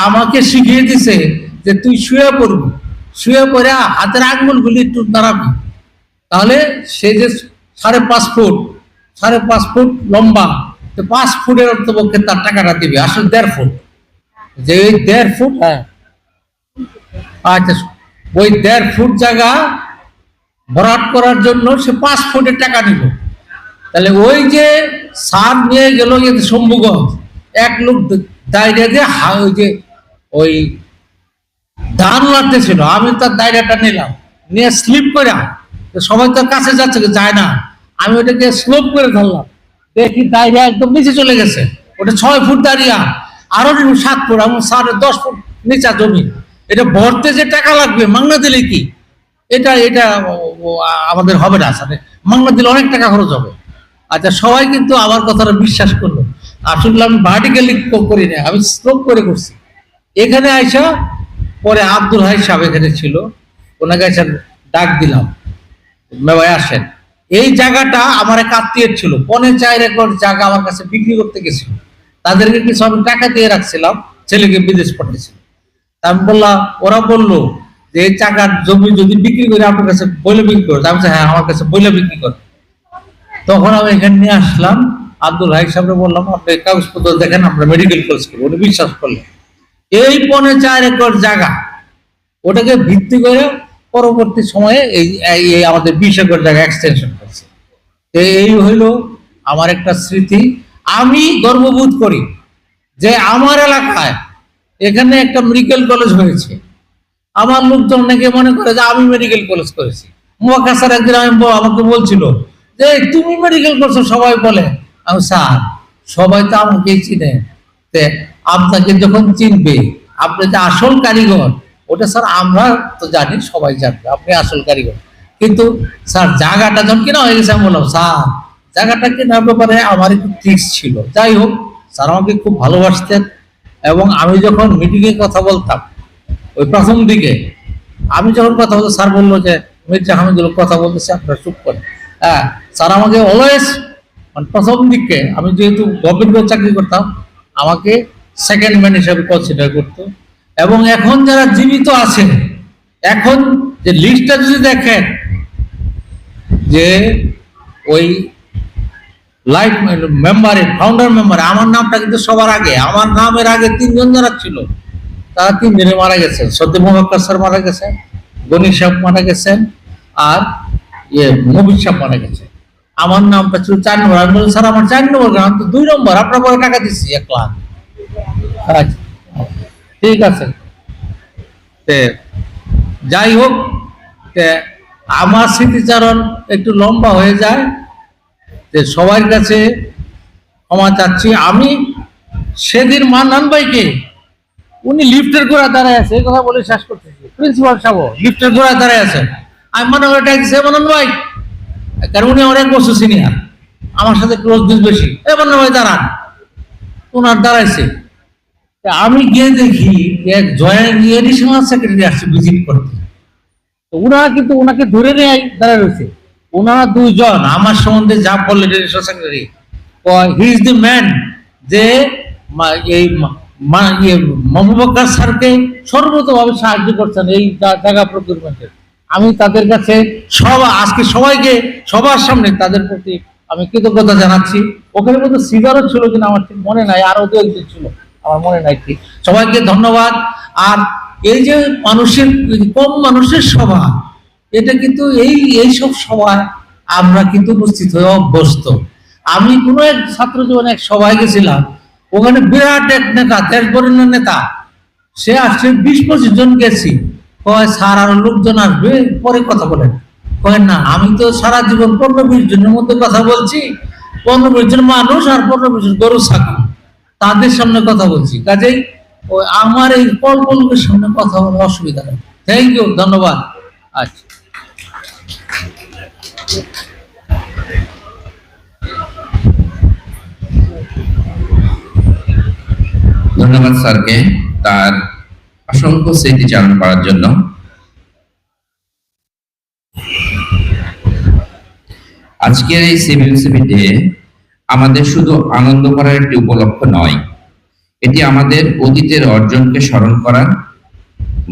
আমাকে শিখিয়ে দিছে যে তুই শুয়ে পড়বি, শুয়ে পড়ে হাতের আঙুলগুলি একটু নাড়াবি, তাহলে সে যে 5.5 ফুট লম্বা, তো 5 ফুটের অন্তপক্ষে তার টাকাটা দিবে, আসলে 1.5 ফুট। যে ওই 1.5 ফুট, হ্যাঁ আচ্ছা, ওই 1.5 ফুট জায়গা ভরাট করার জন্য সে 5 ফুটের টাকা নিল। তাহলে ওই যে সার নিয়ে গেল শম্ভুগঞ্জ, এক লোক দায়রা দিয়ে ওই যে ওই ধান লাগতেছিল, আমি তার দায়রাটা নিলাম, নিয়ে স্লিপ করে, সবাই তার কাছে যাচ্ছে, যায় না, আমি ওটাকে স্লোপ করে ধরলাম, দেখি দায়রা একদম নিচে চলে গেছে। ওটা 6 ফুট দাঁড়িয়ে, আরো 7 ফুট, আমার 10 ফুট নিচা জমি। এটা ভরতে যে টাকা লাগবে, মাংনা দিলে কি এটা আমাদের হবে না, সাথে মাংনা দিলে অনেক টাকা খরচ হবে। আচ্ছা, সবাই কিন্তু আমার কথাটা বিশ্বাস করলো। আসলে আমি ভার্টিক্যালি করি না, আমি স্লোপ করে করছি। এখানে আইসা পরে আব্দুল হাই সাহেব এখানে ছিল, ওনাকে এসে ডাক দিলাম, ভাই আসেন। এই জায়গাটা আমার এক আত্মীয়ের ছিল, 4.5 একর জায়গা আমার কাছে বিক্রি করতে গেছিল, তাদেরকে কিছু আমি টাকা দিয়ে রাখছিলাম, ছেলেকে বিদেশ পাঠিয়েছিল। আমি বললাম, ওরা বললো যে এই টাকার জমি যদি বিক্রি করে আপনার কাছে বইলে বিক্রি করে, আমি হ্যাঁ আমার কাছে বইলে বিক্রি করে। তখন আমি এখানে নিয়ে আসলাম, আব্দুল হাই সাহেবকে বললাম আপনি কাগজপত্র দেখেন, আমরা মেডিকেল কলেজ করবো। উনি বিশ্বাস করলেন। এই 4.5 একর জায়গা, ওটাকে ভিত্তি করে পরবর্তী সময়ে এই আমাদের 20 একর জায়গা এক্সটেনশন করছে। এই হইল আমার একটা স্মৃতি। আমি গর্ববোধ করি যে আমার এলাকায় এখানে একটা মেডিকেল কলেজ হয়েছে। আমার লোকজন অনেকে মনে করে যে আমি মেডিকেল কলেজ করেছি। মুয়াক্কাসার একদিন আমাকে বলছিল যে তুমি মেডিকেল করছো, সবাই বলে। আমি স্যার, সবাই তো আমাকেই চিনে, আপনাকে যখন চিনবে, আপনি যে আসল কারিগর ওটা স্যার আমরা তো জানি, সবাই জানবে আপনি আসল কারিগর। কিন্তু স্যার জায়গাটা যখন কিনা হয়ে গেছে, আমি বললাম স্যার জায়গাটা কেনার ব্যাপারে আমার একটু ট্রিক্স ছিল। যাই হোক, স্যার আমাকে খুব ভালোবাসতেন। এবং আমি যখন মিটিংয়ে কথা বলতাম, ওই প্রথম দিকে আমি যখন কথা বলতাম, স্যার বললো যে মির্জা হামিদুল কথা বলতেছে, আপনারা চুপ করেন। হ্যাঁ, স্যার আমাকে অলওয়েজ, মানে প্রথম দিকে আমি যেহেতু গভর্নমেন্ট চাকরি করতাম, আমাকে সেকেন্ড ম্যান হিসাবে কনসিডার করতো। এবং এখন যারা জীবিত আছেন, এখন যে লিস্টটা যদি দেখেন, যে ওই লাইফ মেম্বারে, ফাউন্ডার মেম্বারে আমার নামটা কিন্তু সবার আগে, আমার নামের আগে 3 জন যারা ছিল, তারা 3 জনে মারা গেছেন। সদ্য মোহাম্মদ স্যার মারা গেছেন, গণি সাহেব মারা গেছেন, আর নবীন সাহেব মারা গেছে। আমার নামটা ছিল 4 নম্বর। আমি বললাম স্যার আমার 4 নম্বর, আমি তো 2 নম্বর, আপনার পরে টাকা দিচ্ছি 1 লাখ। আচ্ছা ঠিক আছে। যাই হোক, আমার স্মৃতিচারণ একটু লম্বা হয়ে যায়, যে সবার কাছে ক্ষমা চাচ্ছি। আমি সেদিন মান্নান ভাইকে, উনি লিফটের গোড়া দাঁড়ায় আছে, এই কথা বলে শেষ করতেছি, প্রিন্সিপাল সাহেব লিফটের গোড়া দাঁড়ায় আছেন। আমি মান্নান ভাই ডাকছি, মান্নান ভাই, কারণ উনি অনেক বছর সিনিয়র, আমার সাথে ক্লোজ বেশি, মান্নান ভাই দাঁড়ান। ওনার দাঁড়াইছে। তা আমি গিয়ে দেখি যে এক জয়েন্ট এডিশনাল সেক্রেটারি আসছে ভিজিট করতে। তো ওনারা কিন্তু ওনাকে ধরে নিয়ে দাঁড়ায় রয়েছে। ওনারা দুইজন আমার সম্বন্ধে যা বললেন additional secretary, he is the man যে এই মমবক্কর স্যারকে সর্বতভাবে সাহায্য করছেন এই জায়গা প্রকিউরমেন্টে। আমি তাদের কাছে আজকে সবাইকে সবার সামনে তাদের প্রতি আমি কৃতজ্ঞতা জানাচ্ছি। ওখানে মধ্যে সিজারও ছিল কিনা আমার ঠিক মনে নাই, আরো দু একজন ছিল আমার মনে নাই ঠিক। সবাইকে ধন্যবাদ। আর এই যে কম মানুষের সভা, এটা কিন্তু এইসব সভায় আমরা কিন্তু উপস্থিত হয়ে অভ্যস্ত। আমি কোনো এক ছাত্র জীবনে এক সভায় গেছিলাম, ওখানে বিরাট এক নেতা, দেশ বরেণ্য নেতা, সে আসছে 20-25 জন গেছি। কয় স্যার আরো লোকজন আসবে, পরে কথা বলেন। কয় না, আমি তো সারা জীবন 15-20 জনের মধ্যে কথা বলছি, 15-20 জন মানুষ আর 15-20 জন গরু ছাগল, তাদের সামনে কথা বলছি। কাজেই আমার এই কল্পলোকের সামনে কথা বলার অসুবিধা নেই। থ্যাংক ইউ, ধন্যবাদ। আচ্ছা, ধন্যবাদ স্যারকে তার অসংখ্য স্মৃতিচারণ করার জন্য। আজকের এই সিবিএমসিবি ডে আমাদের শুধু আনন্দ করার একটি উপলক্ষ নয়, এটি আমাদের অতীতের অর্জনকে স্মরণ করার,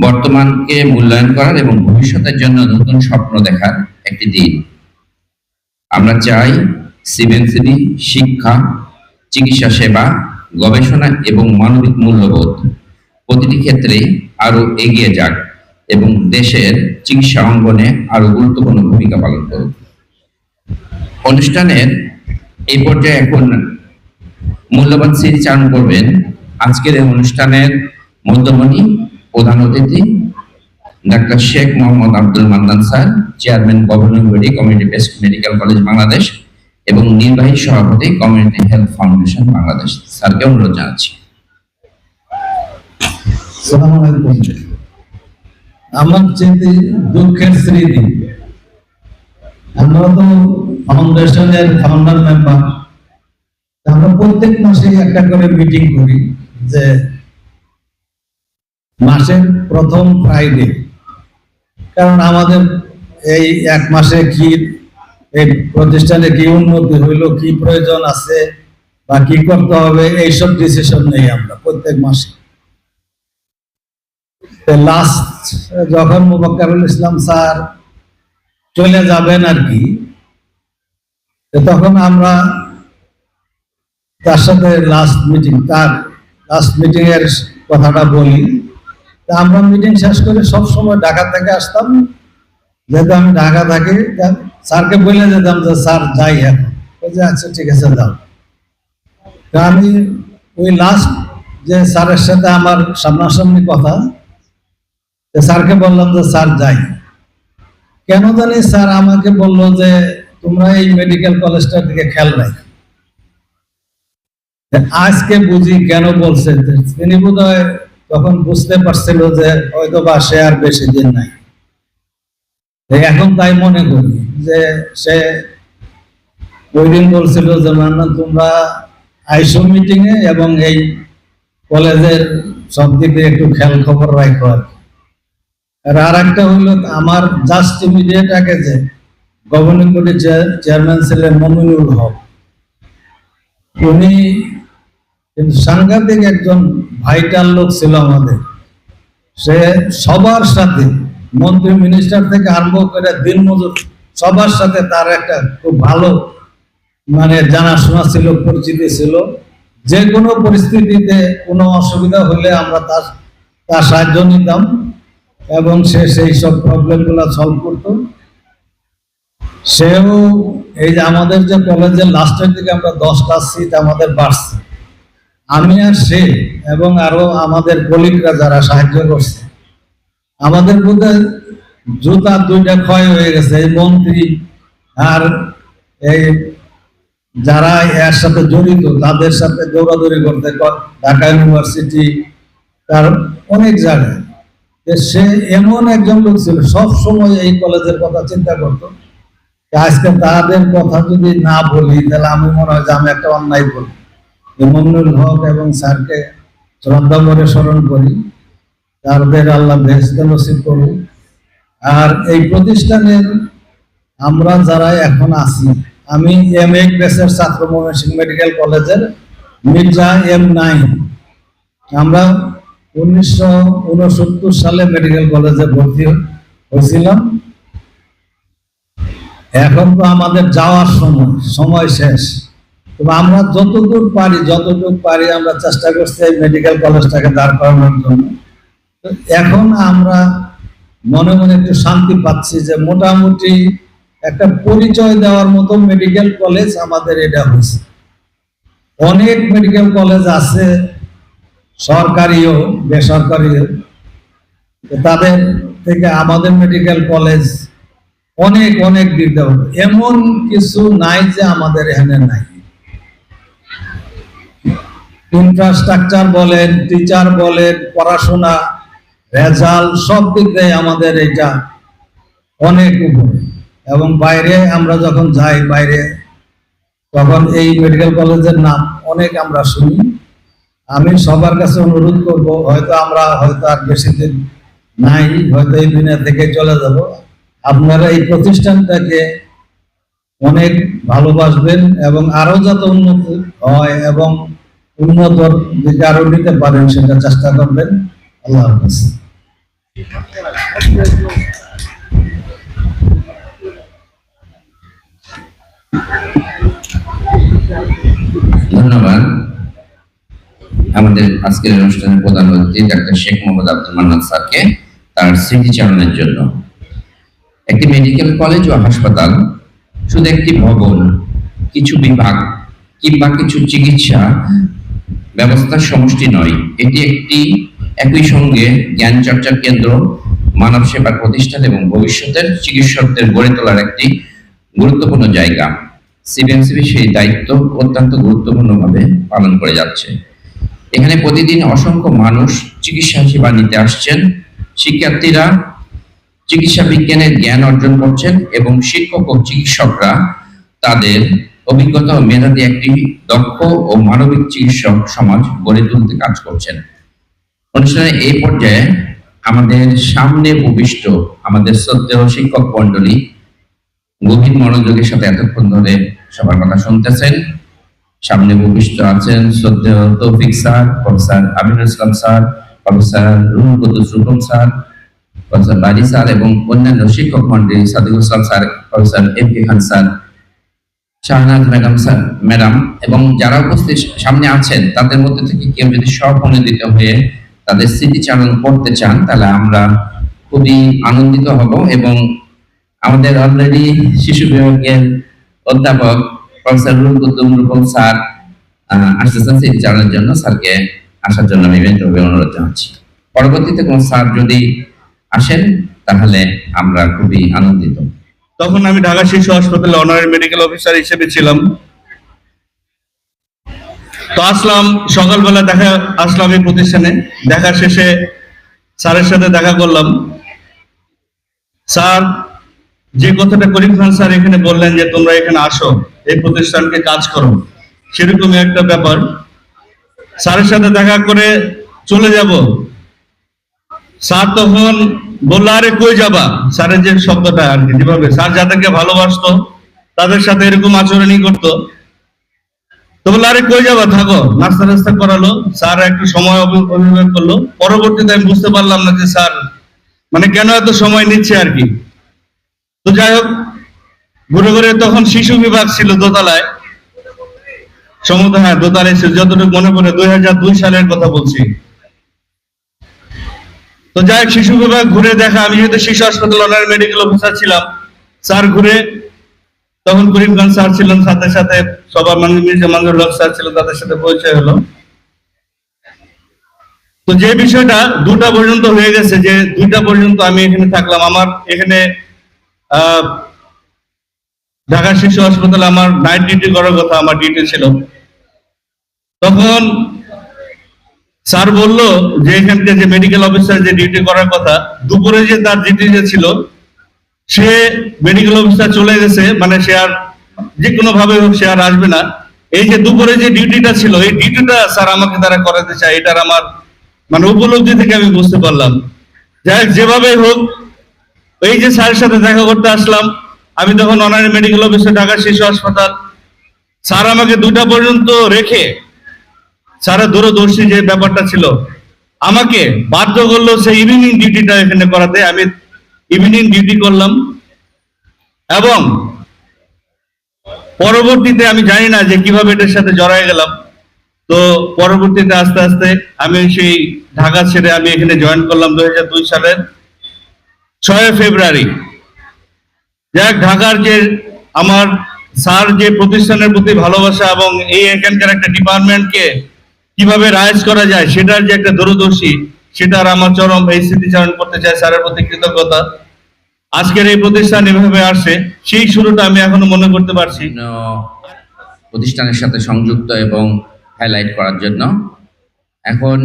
বর্তমানকে মূল্যায়ন করার এবং ভবিষ্যতের জন্য নতুন স্বপ্ন দেখার একটি দিন। আমরা চাই সিবিএমসিবি শিক্ষা, চিকিৎসা সেবা, গবেষণা এবং মানবিক মূল্যবোধ প্রতিটি ক্ষেত্রে আরো এগিয়ে যাক এবং দেশের চিকিৎসা অঙ্গনে আরো গুরুত্বপূর্ণ ভূমিকা পালন করুক। অনুষ্ঠানের এই পর্যায়ে এখন মূল্যবান স্মৃতিচারণ করবেন আজকের এই অনুষ্ঠানের মধ্যমণি প্রধান অতিথি doctor Sheikh Mohammad Abdul Mannan sir, chairman governing body community based medical college Bangladesh এবং নির্বাহী সভাপতি কমিউনিটি হেলথ ফাউন্ডেশন বাংলাদেশ। স্যারকে অনুরোধ জানাচ্ছি। আমার চেয়ে দুঃখের স্মৃতি, আমরা তো ফাউন্ডেশনের ফাউন্ডার মেম্বার, আমরা প্রত্যেক মাসে একটা করে মিটিং করি, যে মাসের প্রথম ফ্রাইডে। কারণ আমাদের এই এক মাসে কি এই প্রতিষ্ঠানে কি উন্নতি হইলো, কি প্রয়োজন আছে বা কি করতে হবে, এইসব ডিসিশন নেই আমরা প্রত্যেক মাসে। লাস্ট যখন মোবাক্কারুল ইসলাম স্যার চলে যাবেন আর কি, তখন আমরা তার সাথে লাস্ট মিটিং এর কথাটা বলি। আমরা মিটিং শেষ করে সব সময় ঢাকা থেকে আসতাম, যেহেতু আমি ঢাকা থাকি, স্যারকে বলে যেতাম যে স্যার যাই এখন। আচ্ছা ঠিক আছে যাও। আমি ওই লাস্ট যে স্যারের সাথে আমার সামনাসামনি কথা, স্যারকে বললাম যে স্যার যাই। কেন জানি স্যার আমাকে বললো যে তোমরা এই মেডিকেল কলেজটার দিকে খেয়াল রাখো। আজকে বুঝি কেন বলছে, তিনি বোধহয় তখন বুঝতে পারছিল যে হয়তো বা সে আর বেশি দিন নাই। এখন তাই মনে করি যে সে ওই দিন বলছিল যে তোমরা আইসো মিটিং এ এবং এই কলেজের সব দিকে একটু খেয়াল খবর রাখো। আর একটা হইলো আমার জাস্ট ইমিডিয়েট আগে যে গভর্নিং বডি চেয়ারম্যান ছিলেন মমিনুল হক, উনি কিন্তু সাংঘাতিক একজন ভাইটাল লোক ছিল আমাদের। সে সবার সাথে, মন্ত্রী মিনিস্টার থেকে আরম্ভ করে দিনমজুর সবার সাথে তার একটা খুব ভালো জানাশোনা ছিল, পরিচিতি ছিল। যে কোনো পরিস্থিতিতে কোনো অসুবিধা হলে আমরা তার সাহায্য নিতাম এবং সে সেই সব প্রবলেম গুলা সলভ করত। সেও এই যে আমাদের যে কলেজের লাস্টের দিকে আমরা 10টা সিট আমাদের বাড়ছে, আমি আর সে এবং আরো আমাদের কলিগরা যারা সাহায্য করছে, আমাদের মধ্যে জুতা 2টা ক্ষয় হয়ে গেছে। এই মন্ত্রী আর এই যারা এর সাথে জড়িত তাদের সাথে দৌড়াদৌড়ি করতে, ঢাকা ইউনিভার্সিটি, তার অনেক জায়গায়। সে এমন একজন লোক ছিল, সব সময় এই কলেজের কথা চিন্তা করতো। আজকে তাদের কথা যদি না বলি তাহলে আমি মনে হয় যে আমি একটা অন্যায় বলি। ইমামুল হক এবং স্যারকে শ্রদ্ধা করে স্মরণ করি, তাদের আল্লাহ বেহেশত নসিব করুন। আর এই প্রতিষ্ঠানের আমরা যারা এখন আছি, আমি M.A. ব্যাচের ছাত্র ময়মনসিংহ মেডিকেল কলেজের মির্জা M9। আমরা 1969 সালে মেডিকেল কলেজে ভর্তি হয়েছিলাম। এখন তো আমাদের যাওয়ার সময় শেষ, তবে আমরা যতদূর পারি আমরা চেষ্টা করছি এই মেডিকেল কলেজটাকে দাঁড় করানোর জন্য। তো এখন আমরা মনে মনে একটু শান্তি পাচ্ছি যে মোটামুটি একটা পরিচয় দেওয়ার মতো মেডিকেল কলেজ আমাদের এটা হয়েছে। অনেক মেডিকেল কলেজ আছে, সরকারিও বেসরকারিও, তাদের থেকে আমাদের মেডিকেল কলেজ অনেক অনেক দিতে হবে। এমন কিছু নাই যে আমাদের এখানে নাই। ইনফ্রাস্ট্রাকচার বলেন, টিচার বলেন, পড়াশোনা, রেজাল্ট, সব দিক দিয়ে আমাদের এটা অনেক উপরে। এবং বাইরে আমরা যখন যাই বাইরে, তখন এই মেডিকেল কলেজের নাম অনেক আমরা শুনি। আমি সবার কাছে অনুরোধ করব, হয়তো আর বেশি দিন নাই, হয়তো এই দুনিয়া থেকে চলে যাব, আপনারা এই প্রতিষ্ঠানটাকে অনেক ভালোবাসবেন এবং আরো যাতে উন্নত হয় এবং উন্নতর দিকে আরো নিতে পারেন সেটা চেষ্টা করবেন। আল্লাহ হাফেজ। ধন্যবাদ আমাদের আজকের অনুষ্ঠানের প্রধান অতিথি ডাক্তার শেখ মোহাম্মদ আব্দুল মান্নান স্যারকে তার স্মৃতিচারণের জন্য। একটি মেডিকেল কলেজ ও হাসপাতাল শুধু একটি ভবন, কিছু বিভাগ কিংবা কিছু চিকিৎসা ব্যবস্থার সমষ্টি নয়, এটি একই সঙ্গে জ্ঞান চর্চার কেন্দ্র, মানব সেবার প্রতিষ্ঠান এবং ভবিষ্যতের চিকিৎসকদের গড়ে তোলার একটি গুরুত্বপূর্ণ জায়গা। সিবিএমসিবি সেই দায়িত্ব অত্যন্ত গুরুত্বপূর্ণভাবে পালন করে যাচ্ছে। এখানে প্রতিদিন অসংখ্য মানুষ চিকিৎসা সেবা নিতে আসছেন। শিক্ষার্থীরা চিকিৎসা বিজ্ঞানের জ্ঞান অর্জন করছেন এবং শিক্ষক ও চিকিৎসকরা তাদের অভিজ্ঞতা ও মেধা দিয়ে একটি দক্ষ ও মানবিক চিকিৎসক সমাজ গড়ে তুলতে কাজ করছেন। অনুষ্ঠানের এই পর্যায়ে আমাদের সামনে উপবিষ্ট আমাদের শ্রদ্ধেয় শিক্ষক মণ্ডলী গভীর মনোযোগের সাথে এতক্ষণ ধরে সবার কথা শুনতেছেন। সামনে উপবিষ্ট আছেন শ্রদ্ধেয় তৌফিক sir, professor Aminul Islam sir, professor Ruhul Kuddus রুকন স্যার, প্রফেসর বারি স্যার এবং অন্যান্য শিক্ষক মন্ডলী সাদিকুল ইসলাম স্যার, প্রফেসর M.K. খান স্যার, শাহনাজ ম্যাডাম এবং যারা উপস্থিত সামনে আছেন তাদের মধ্যে থেকে কেউ যদি স্বপ্রণোদিত হয়ে তাদের স্মৃতিচারণ করতে চান তাহলে আমরা খুবই আনন্দিত হব। এবং আমাদের অলরেডি শিশু বিভাগের অধ্যাপক প্রফেসর রুহুল কুদ্দুস রুকন স্যার আসতেছেন স্মৃতিচারণের জন্য। স্যারকে আসার জন্য আমি বিনীতভাবে অনুরোধ জানাচ্ছি। পরবর্তীতে কোন স্যার যদি আসেন তাহলে আমরা খুবই আনন্দিত। তখন আমি ঢাকা শিশু হাসপাতালে অনারারি মেডিকেল অফিসার হিসেবে ছিলাম। তো আসলাম সকালবেলা আসলাম এই প্রতিষ্ঠানে। দেখা শেষে স্যারের সাথে দেখা করলাম। স্যার যে কথাটা করিম খান স্যার এখানে বললেন যে তোমরা এখানে আসো, এই প্রতিষ্ঠানকে কাজ করো, সেরকমই একটা ব্যাপার। স্যারের সাথে দেখা করে চলে যাব। স্যার তখন বললো, আরে কই যাবা? স্যারের যে শব্দটা আর কি, যেভাবে স্যার যাদেরকে ভালোবাসতো তাদের সাথে এরকম আচরণই করতো। তো বললো, আরে কই যাবা, থাকো। নাস্তা নাস্তা করালো। স্যার একটু সময় অভিযোগ করলো। পরবর্তীতে আমি বুঝতে পারলাম না যে স্যার মানে কেন এত সময় নিচ্ছে আর কি। তো যাই হোক, ঘুরে ঘুরে তখন শিশু বিভাগ ছিল দোতলায়, সম্ভবত হ্যাঁ দোতলায় ছিল, যতটুকু মনে পড়ে 2002 সালের কথা বলছি। তো যাই হোক, শিশু বিভাগ ঘুরে দেখা, আমি যেহেতু শিশু হাসপাতাল অনারারি মেডিকেল অফিসার ছিলাম, স্যার ঘুরে, তখন করিম খান স্যার ছিলেন, সাথে সাথে সবার মির্জা মানজুরুল হক স্যার ছিলেন, তাদের সাথে পরিচয় হলো। তো যে বিষয়টা 2টা পর্যন্ত হয়ে গেছে, যে 2টা পর্যন্ত আমি এখানে থাকলাম। আমার এখানে ঢাকা শিশু হাসপাতালে আমার নাইট ডিউটি করার কথা, আমার ডিউটি ছিল। তখন স্যার বলল যে এখানকার যে মেডিকেল অফিসার যে ডিউটি করার কথা, দুপুরে যে তার ডিউটি যে ছিল, সে মেডিকেল অফিসার চলে গেছে, মানে সে আর যে কোনো ভাবে হোক সে আর আসবে না। এই যে দুপুরে যে ডিউটিটা ছিল, এই ডিউটিটা স্যার আমাকে তারা করাতে চায়, এটার আমার মানে উপলব্ধি থেকে আমি বুঝতে পারলাম। যাই হোক, যেভাবে হোক, এই যে স্যারের সাথে দেখা করতে আসলাম, আমি তখন অনারি মেডিকেল অফিসে ঢাকা শিশু হাসপাতাল, স্যার আমাকে 2টা পর্যন্ত রেখে, স্যারের দূরদর্শী যে ব্যাপারটা ছিল, আমাকে বাধ্য করলো সেই ইভিনিং ডিউটিটা এখানে করাতে। আমি ইভিনিং ডিউটি করলাম এবং পরবর্তীতে আমি জানি না যে কিভাবে এটার সাথে জড়ায় গেলাম। তো পরবর্তীতে আস্তে আস্তে আমি সেই ঢাকা ছেড়ে আমি এখানে জয়েন করলাম 2002 সালের 6 ফেব্রুয়ারি। যাক, ঢাকার যে আমার স্যার যে প্রতিষ্ঠানের প্রতি ভালোবাসা এবং এই এখানকার একটা ডিপার্টমেন্টকে কিভাবে রাইজ করা যায় সেটার যে একটা দূরদর্শী, সেটার আমার চরম এই স্মৃতিচারণ করতে চাই, স্যারের প্রতি কৃতজ্ঞতা। আজকের এই প্রতিষ্ঠান এভাবে আসে, সেই শুরুটা আমি এখনো মনে করতে পারছি। বিভিন্ন প্রতিষ্ঠানের সাথে সংযুক্ত এবং হাইলাইট করার জন্য এখন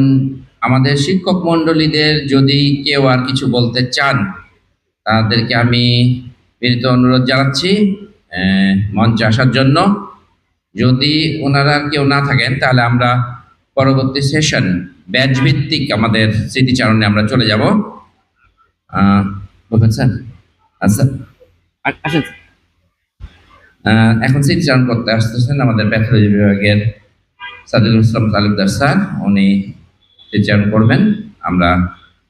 আমাদের শিক্ষক মণ্ডলীদের যদি কেউ আর কিছু বলতে চান, তাদেরকে আমি বিনীত অনুরোধ জানাচ্ছি মঞ্চে আসার জন্য। যদি ওনারা কেউ না থাকেন, তাহলে আমরা পরবর্তী সেশন ব্যাচ ভিত্তিক আমাদের স্মৃতিচারণে আমরা চলে যাব। বলবেন স্যার? আচ্ছা, আসেন। এখন স্মৃতিচারণ করতে আসতেছেন আমাদের প্যাথোলজি বিভাগের সাদিকুল ইসলাম তালুকদার স্যার। উনি স্মৃতিচারণ করবেন। আমরা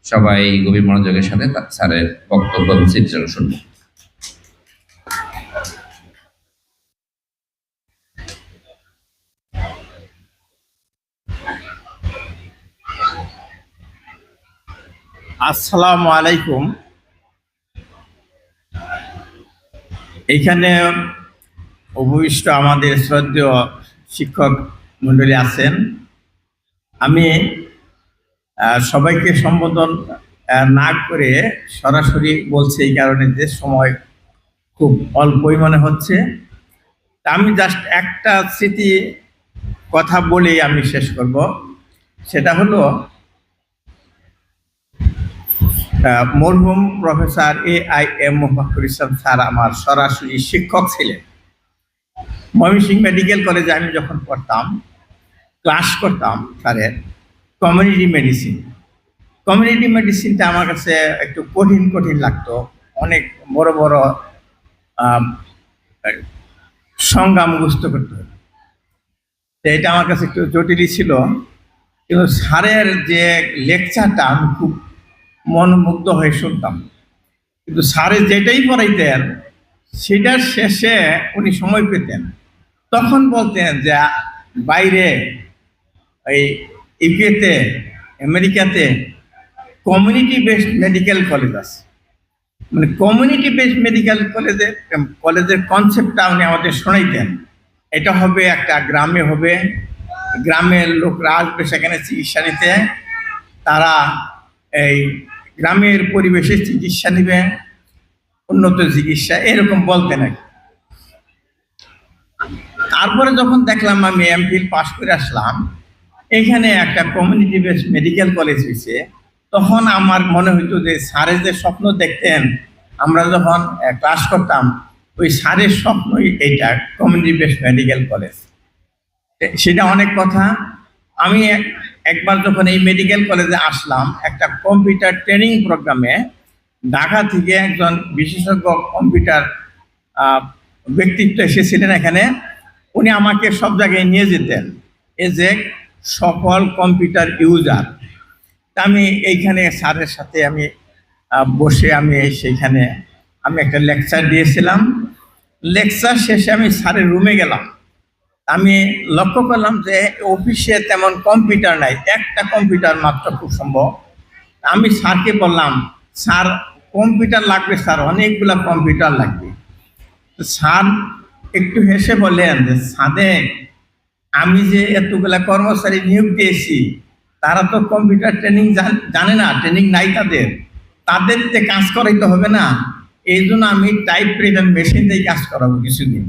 সবাই গভীর মনোযোগের সাথে স্যারের বক্তব্য এবং স্মৃতিচারণ শুনব। আসসালামু আলাইকুম। এখানে উপবিষ্ট আমাদের শ্রদ্ধেয় শিক্ষক মণ্ডলী আছেন। আমি সবাইকে সম্বোধন না করে সরাসরি বলছি এই কারণে যে সময় খুব অল্পই মনে হচ্ছে। আমি জাস্ট একটা স্মৃতি কথা বলেই আমি শেষ করব। সেটা হলো মরহুম প্রফেসর AIM মোফাজ্জল ইসলাম স্যার আমার সরাসরি শিক্ষক ছিলেন। ময়মনসিংহ মেডিকেল কলেজে আমি যখন পড়তাম, ক্লাস করতাম স্যারের কমিউনিটি মেডিসিন। কমিউনিটি মেডিসিনটা আমার কাছে একটু কঠিন কঠিন লাগতো। অনেক বড় বড় সংজ্ঞা মুখস্থ করতে হতো। তো এটা আমার কাছে একটু জটিলই ছিল, কিন্তু স্যারের যে লেকচারটা আমি খুব মনোমুগ্ধ হয়ে শুনতাম। কিন্তু স্যারে যেটাই পড়াইতেন সেটার শেষে উনি সময় পেতেন, তখন বলতেন যে বাইরে এই ইউকেতে, আমেরিকাতে কমিউনিটি বেসড মেডিকেল কলেজ আছে। মানে কমিউনিটি বেসড মেডিকেল কলেজের কনসেপ্টটা উনি আমাদের শোনাইতেন। এটা হবে একটা গ্রামে হবে, গ্রামের লোকরা আসবে সেখানে চিকিৎসা নিতে, তারা এই গ্রামের পরিবেশে চিকিৎসা নিবে, উন্নত চিকিৎসা, এরকম বলতেন আর কি। তারপরে যখন দেখলাম আমি MPhil পাস করে আসলাম, এখানে একটা কমিউনিটি বেসড মেডিকেল কলেজ হয়েছে, তখন আমার মনে হইতো যে স্যারের যে স্বপ্ন দেখতেন আমরা যখন ক্লাস করতাম, ওই স্যারের স্বপ্নই এইটা কমিউনিটি বেসড মেডিকেল কলেজ। সেটা অনেক কথা। আমি একবার যখন এই মেডিকেল কলেজে আসলাম, একটা কম্পিউটার ট্রেনিং প্রোগ্রামে ঢাকা থেকে একজন বিশেষজ্ঞ কম্পিউটার ব্যক্তিত্ব এসেছিলেন এখানে। উনি আমাকে সব জায়গায় নিয়ে যেতেন এজ এ সফল কম্পিউটার ইউজার। আমি এইখানে স্যারের সাথে আমি বসে আমি সেইখানে আমি একটা লেকচার দিয়েছিলাম। লেকচার শেষে আমি স্যারের রুমে গেলাম। আমি লক্ষ্য করলাম যে অফিসে তেমন কম্পিউটার নাই, একটা কম্পিউটার মাত্র খুব সম্ভব। আমি স্যারকে বললাম, স্যার কম্পিউটার লাগবে স্যার, অনেকগুলো কম্পিউটার লাগবে। স্যার একটু হেসে বললেন যে সাদেক, আমি যে এতগুলা কর্মচারী নিয়োগ দিয়েছি, তারা তো কম্পিউটার ট্রেনিং জানে না, ট্রেনিং নাই তাদের, তাদেরকে কাজ করাইতে হবে না, এই জন্য আমি টাইপ রিটার মেশিন দিয়ে কাজ করাবো কিছুদিন,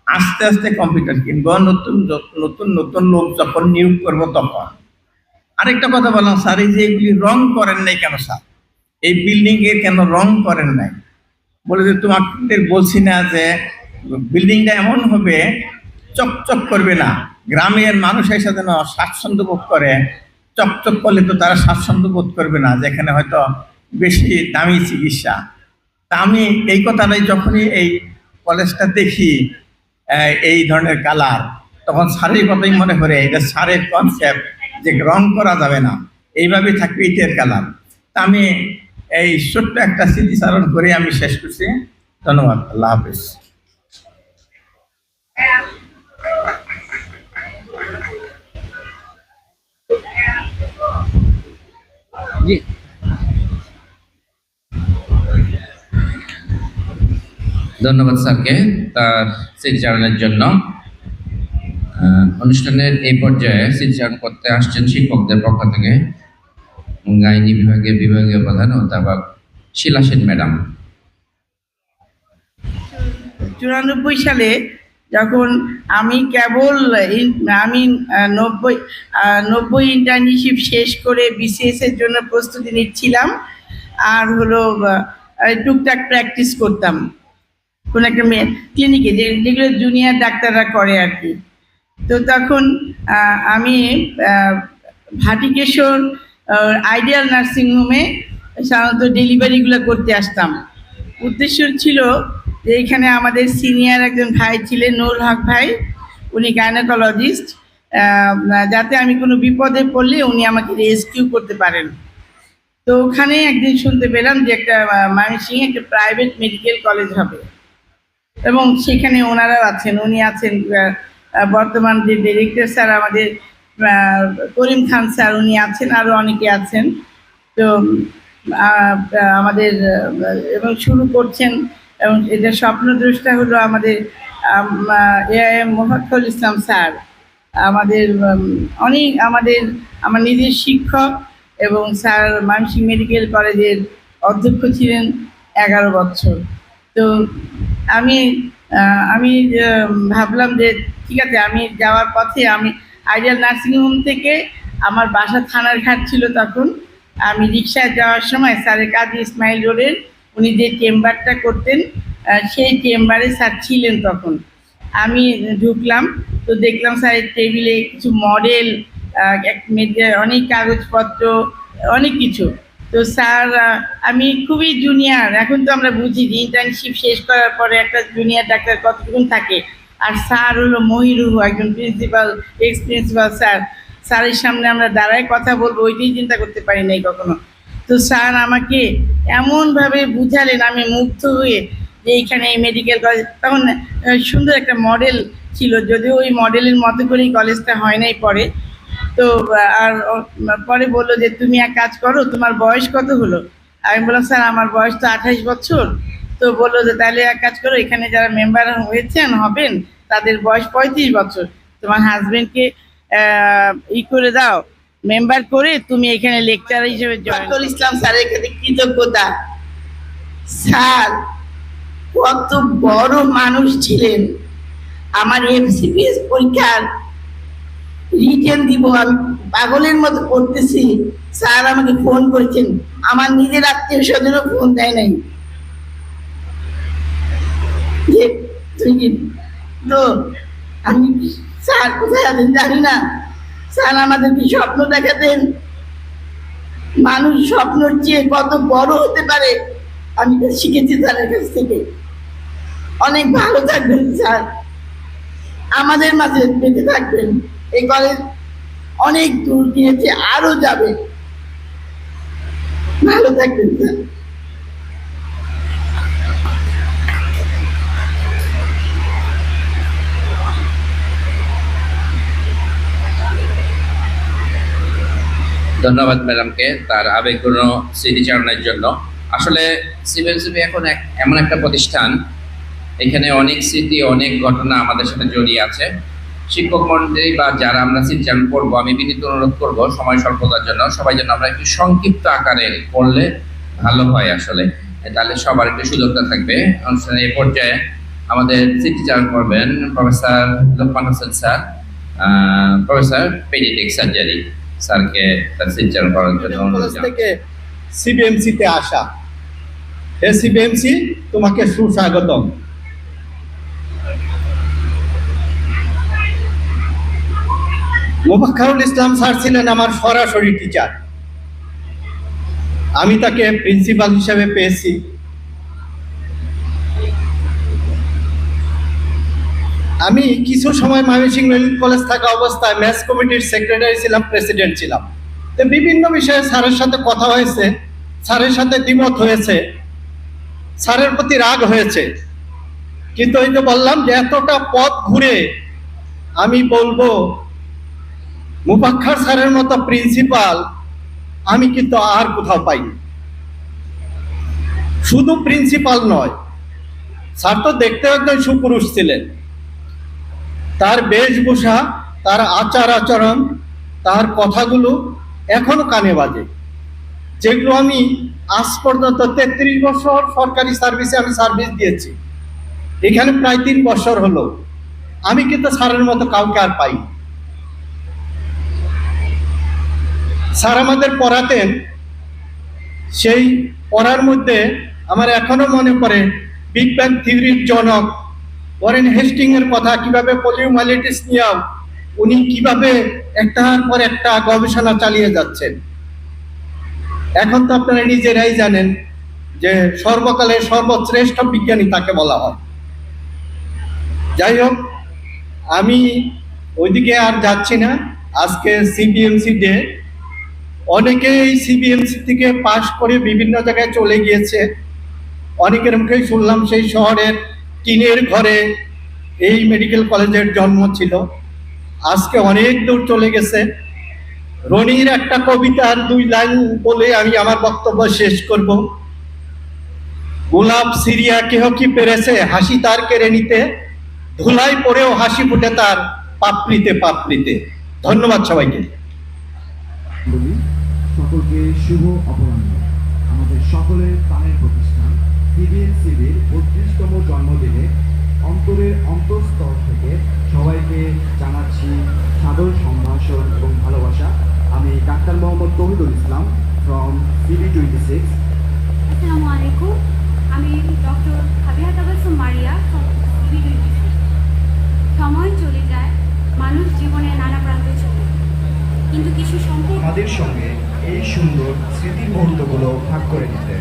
আস্তে আস্তে কম্পিউটার কিনবো, নতুন নতুন নতুন লোক যখন নিয়োগ করবো তখন। আরেকটা কথা বললাম, স্যার এই যে এগুলি রং করেন নাই কেন স্যার, এই বিল্ডিং এর কেন রং করেন নাই? বলে যে তোমাদের বলছি না যে বিল্ডিংটা এমন হবে চকচক করবে না, গ্রামের মানুষ এসে যেন স্বাচ্ছন্দ্য বোধ করে। চকচক করলে তো তারা স্বাচ্ছন্দ্য বোধ করবে না, যেখানে হয়তো বেশি দামি চিকিৎসা। তা আমি এই কথাটাই যখনই এই কলেজটা দেখি এই ধরনের কালার, তখন স্যারের কথাই মনে করে, এটা স্যারের কনসেপ্ট যে রং করা যাবে না, এইভাবেই থাকবে ইটের কালার। তা আমি এই ছোট্ট একটা স্মৃতিচারণ করে আমি শেষ করছি। ধন্যবাদ, আল্লাহ হাফিজ। জি, ধন্যবাদ স্যারকে তার স্মৃতিচারণের জন্য। অনুষ্ঠানের এই পর্যায়ে স্মৃতিচারণ করতে আসছেন শিক্ষকদের পক্ষ থেকে গাইনি বিভাগের বিভাগীয় প্রধান অধ্যাপক শিলা সেন ম্যাডাম। 94 সালে যখন আমি কেবল আমি 90 ইন্টার্নশিপ শেষ করে বিসিএস এর জন্য প্রস্তুতি নিচ্ছিলাম, আর হলো টুকটাক প্র্যাকটিস করতাম কোন একটা ক্লিনিকে, যেগুলো জুনিয়র ডাক্তাররা করে আর কি। তো তখন আমি ভাটিকেশ্বর আইডিয়াল নার্সিংহোমে সাধারণত ডেলিভারিগুলো করতে আসতাম। উদ্দেশ্য ছিল যে এখানে আমাদের সিনিয়র একজন ভাই ছিলেন, নুরুল হক ভাই, উনি গাইনোকোলজিস্ট, যাতে আমি কোনো বিপদে পড়লে উনি আমাকে রেস্কিউ করতে পারেন। তো ওখানে একদিন শুনতে পেলাম যে একটা ময়মনসিংহে একটা প্রাইভেট মেডিকেল কলেজ হবে, এবং সেখানে ওনারাও আছেন। উনি আছেন বর্তমান যে ডিরেক্টর স্যার আমাদের করিম খান স্যার, উনি আছেন, আরও অনেকে আছেন। তো আমাদের এবং শুরু করছেন, এবং এটা স্বপ্নদ্রষ্টা হলো আমাদের এআইএম মোহাম্মদুল ইসলাম স্যার, আমাদের অনেক আমার নিজের শিক্ষক, এবং স্যার ময়মনসিংহ মেডিকেল কলেজের অধ্যক্ষ ছিলেন 11 বছর। তো আমি ভাবলাম যে ঠিক আছে, আমি যাওয়ার পথে আমি আইডিয়াল নার্সিংহোম থেকে আমার বাসা থানার ঘাট ছিল তখন, আমি রিক্সায় যাওয়ার সময় স্যারের কাজী ইসমাইল রোডের উনি যে চেম্বারটা করতেন সেই চেম্বারে স্যার ছিলেন তখন। আমি ঢুকলাম, তো দেখলাম স্যারের টেবিলে কিছু মডেল, অনেক কাগজপত্র, অনেক কিছু। তো স্যার, আমি খুবই জুনিয়র, এখন তো আমরা বুঝি যে ইন্টার্নশিপ শেষ করার পরে একটা জুনিয়র ডাক্তার কতটুকুন থাকে, আর স্যার হলো মহিরুহ, একজন প্রিন্সিপাল, এক্স প্রিন্সিপাল স্যার। স্যারের সামনে আমরা দাঁড়ায় কথা বলবো, ওইটাই চিন্তা করতে পারি নাই কখনো। তো স্যার আমাকে এমনভাবে বুঝালেন, আমি মুগ্ধ হয়ে যে এইখানে এই মেডিকেল কলেজ, তখন সুন্দর একটা মডেল ছিল, যদিও ওই মডেলের মতো করেই কলেজটা হয় নাই পরে। তো আর পরে বললো যে তুমি এক কাজ করো, তোমার বয়স কত হলো? আমি বললাম স্যার আমার বয়স তো 28 বছর। তো বললো যে তাহলে এক কাজ করো, এখানে যারা মেম্বার হবেন তাদের বয়স 35 বছর, তোমার হাজবেন্ডকে করে দাও, মেম্বার করে তুমি এখানে লেকচার হিসেবে জয়েন। ইসলাম স্যারের কাছে কৃতজ্ঞতা। স্যার কত বড় মানুষ ছিলেন। আমার এমসিপিএস পরীক্ষার রিটেন দিব, আমি পাগলের মতো করতেছি, স্যার আমাকে ফোন করেছেন, আমার নিজের আত্মীয় স্বজনও ফোন দেয় নাই যে তো আমি স্যার কোথায় আছেন জানি না। স্যার আমাদেরকে স্বপ্ন দেখাতেন, মানুষ স্বপ্নের চেয়ে কত বড় হতে পারে আমি তো শিখেছি স্যারের কাছ থেকে। অনেক ভালো থাকবেন স্যার, আমাদের মাঝে বেঁচে থাকবেন। এই কলেজ অনেক দূর গিয়েছে, আরো যাবে। ভালো থাকবেন স্যার। ধন্যবাদ ম্যাডামকে তার আবেগপূর্ণ স্মৃতিচারণের জন্য। আসলে সিবিএমসিবি এখন এমন একটা প্রতিষ্ঠান, এখানে অনেক স্মৃতি, অনেক ঘটনা আমাদের সাথে জড়িয়ে আছে। শিক্ষক মন্ডলী বা যারা আমরা স্মৃতিচারণ করবো, আমি বিনীত অনুরোধ করবো সময় স্বল্পতার জন্য সবাই যেন আমরা একটু সংক্ষিপ্ত আকারে করলে ভালো হয়, আসলে তাহলে সবার একটু সুযোগটা থাকবে। অনুষ্ঠানের এই পর্যায়ে আমাদের স্মৃতিচারণ করবেন professor Lokman Hossain sir, professor paediatric surgery. স্যারকে তার স্মৃতিচারণ করার জন্য অনুরোধ থেকে সিবিএমসিতে আসা। হে সিবিএমসি, তোমাকে সুস্বাগতম। মোফাক্খারুল ইসলাম স্যার ছিলেন আমার সরাসরি টিচার। আমি তাকে প্রিন্সিপাল হিসেবে পেয়েছি। আমি কিছু সময় ময়মনসিংহ মেডিকেল কলেজ থাকা অবস্থায় ম্যাথস কমিটির সেক্রেটারি ছিলাম, প্রেসিডেন্ট ছিলাম। তো বিভিন্ন বিষয়ে স্যারের সাথে কথা হয়েছে, স্যারের সাথে দ্বিমত হয়েছে, স্যারের প্রতি রাগ হয়েছে। কিন্তু ওই যে বললাম যে এতটা পথ ঘুরে আমি বলবো মুফাক্খার স্যারের মতো প্রিন্সিপাল আমি কিন্তু আর কোথাও পাইনি। শুধু প্রিন্সিপাল নয়, স্যার তো দেখতে একজন সুপুরুষ ছিলেন। তার বেশভূষা, তার আচার আচরণ, তার কথাগুলো এখনো কানে বাজে, যেগুলো আমি আজ পর্যন্ত 33 বছর সরকারি সার্ভিসে আমি সার্ভিস দিয়েছি, এখানে প্রায় 3 বছর হলো, আমি কিন্তু স্যারের মতো কাউকে আর পাই। স্যার আমাদের পড়াতেন, সেই পড়ার মধ্যে আমার এখনো মনে পড়ে বিগ ব্যাং থিওরির জনক ওয়ারেন হেস্টিং এর কথা, কিভাবে পলিওমাইলিটিস নিয়েও উনি কিভাবে একটার পর একটা গবেষণা চালিয়ে যাচ্ছেন। এখন তো আপনারা নিজেরাই জানেন যে সর্বকালের সর্বশ্রেষ্ঠ বিজ্ঞানী তাকে বলা হয়। যাই হোক, আমি ওইদিকে আর যাচ্ছি না। আজকে সিবিএমসি ডে, অনেকেই সিবিএমসি থেকে পাশ করে বিভিন্ন জায়গায় চলে গিয়েছে। অনেকের মুখেই শুনলাম সেই শহরের টিনের ঘরে এই মেডিকেল কলেজের জন্ম ছিল, আজকে অনেক দূর চলে গেছে। রনির একটা কবিতার 2 লাইন বলে আমি আমার বক্তব্য শেষ করব। গোলাপ সিরিয়া কেহ কি পেরেছে হাসি তার কেড়ে নিতে, ধুলাই পড়েও হাসি ফুটে তার পাপড়িতে পাপড়িতে। ধন্যবাদ সবাইকে। সকলকে শুভ অপরাহ্ন। আমাদের সকলের প্রাণের প্রতিষ্ঠান সিবিএমসির 32তম জন্মদিনে অন্তরের অন্তঃস্থল থেকে সবাইকে জানাচ্ছি সাদর সম্ভাষণ এবং ভালোবাসা। আমি ডাক্তার মোহাম্মদ তৌহিদুল ইসলাম ফ্রম CB26। আসসালামু আলাইকুম, আমি doctor Habiya Tabassum Maria from CB26। সময় চলে যায়, মানুষ জীবনে নানা প্রান্তে চলে, কিন্তু কিছু সম্পর্ক আমাদের সঙ্গে এই সুন্দর স্মৃতির মুহূর্তগুলো ভাগ করে নিতে,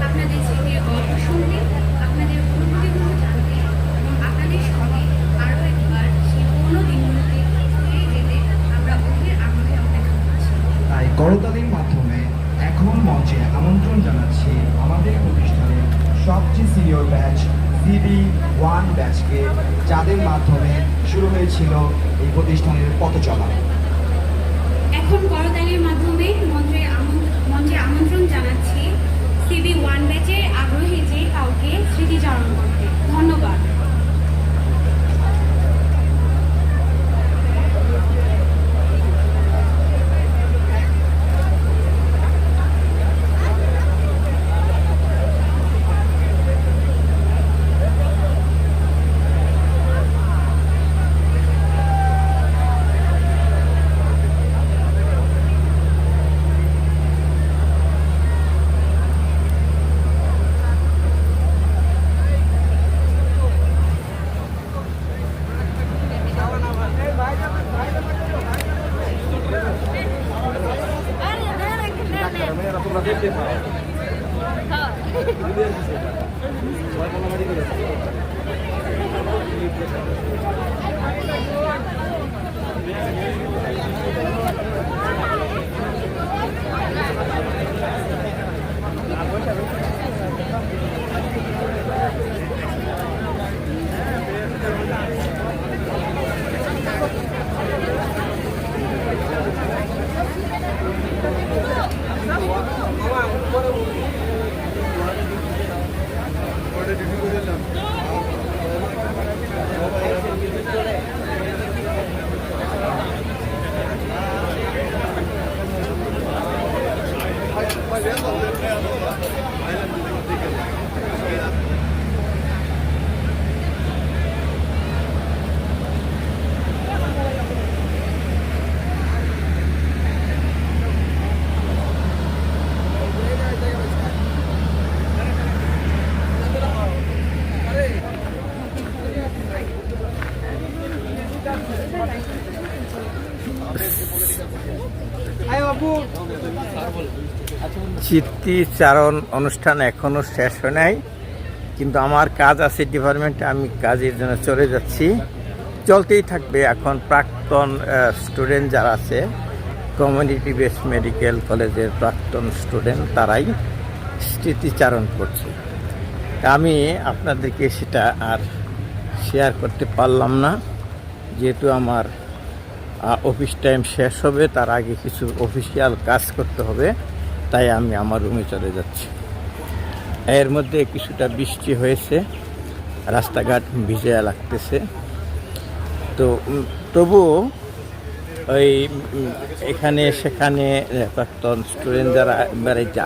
আপনাদের স্মৃতির গল্প শুনতে, আপনাদের অনুভূতিগুলো জানতে এবং আপনাদের সঙ্গে আরও একবার সেই পুরোনো দিনগুলোতে ফিরে যেতে আমরা অধীর আগ্রহে অপেক্ষা করছি। তাই করতালির মাধ্যমে এখন মঞ্চে আমন্ত্রণ জানাচ্ছি আমাদের প্রতিষ্ঠানের সবচেয়ে সিনিয়র ব্যাচ CB1 ব্যাচকে, যাদের মাধ্যমে শুরু হয়েছিল এই প্রতিষ্ঠানের পথ চলা। এখন করতালির মাধ্যমে মঞ্চে আমন্ত্রণ জানাচ্ছি CB1 ব্যাচের আগ্রহী যে কাউকে স্মৃতিচারণ করতে। ধন্যবাদ। স্মৃতিচারণ অনুষ্ঠান এখনো শেষ হয় নাই, কিন্তু আমার কাজ আছে ডিপার্টমেন্টে, আমি কাজের জন্য চলে যাচ্ছি। চলতেই থাকবে। এখন প্রাক্তন স্টুডেন্ট যারা আছে, কমিউনিটি বেস মেডিকেল কলেজের প্রাক্তন স্টুডেন্ট, তারাই স্মৃতিচারণ করছে। তা আমি আপনাদেরকে সেটা আর শেয়ার করতে পারলাম না, যেহেতু আমার অফিস টাইম শেষ হবে, তার আগে কিছু অফিসিয়াল কাজ করতে হবে, তাই আমি আমার রুমে চলে যাচ্ছি। এর মধ্যে কিছুটা বৃষ্টি হয়েছে, রাস্তাঘাট ভিজে লাগতেছে। তো তবুও ওই এখানে সেখানে প্রাক্তন স্টুডেন্ট যারা বাড়িতে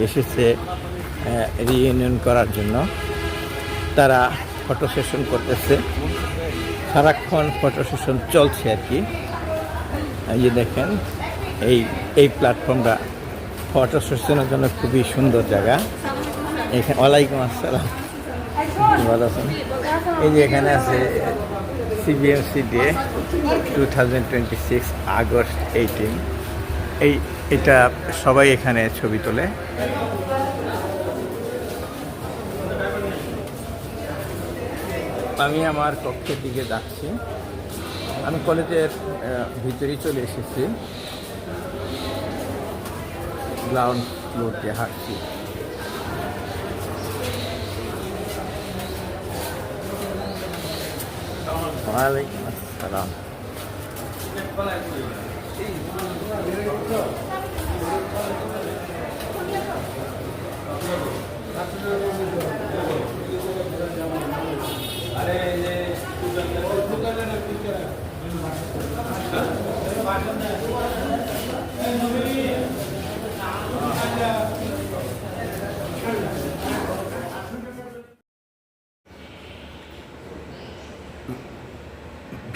এসেছে রিইউনিয়ন করার জন্য, তারা ফটো সেশন করতেছে। সারাক্ষণ ফটো সেশন চলছে আর কি। এই যে দেখেন, এই প্ল্যাটফর্মটা ফটো সেশনের জন্য খুবই সুন্দর জায়গা। এখানে ওয়ালাইকুম আসসালাম, ভালো আছেন? এই যে এখানে আছে CBMC ডে 2026 আগস্ট 18। এটা সবাই এখানে ছবি তোলে। আমি আমার কক্ষের দিকে যাচ্ছি। আমি কলেজের ভিতরেই চলে এসেছি, গ্রাউন্ড ফ্লোর দিয়ে হাঁটছি। ওয়ালাইকুম আসসালাম।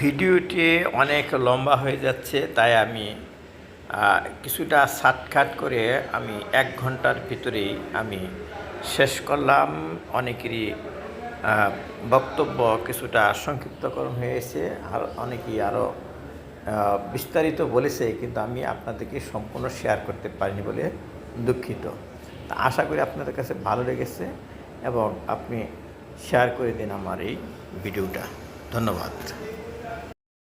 ভিডিওটি অনেক লম্বা হয়ে যাচ্ছে, তাই আমি কিছুটা শর্টকাট করে আমি 1 ঘন্টার ভিতরেই আমি শেষ করলাম। অনেকেরই বক্তব্য কিছুটা সংক্ষিপ্তকরণ হয়েছে, আর অনেকেই আরও বিস্তারিত বলেছে, কিন্তু আমি আপনাদেরকে সম্পূর্ণ শেয়ার করতে পারিনি বলে দুঃখিত। তা আশা করি আপনাদের কাছে ভালো লেগেছে এবং আপনি শেয়ার করে দিন আমার এই ভিডিওটা। ধন্যবাদ।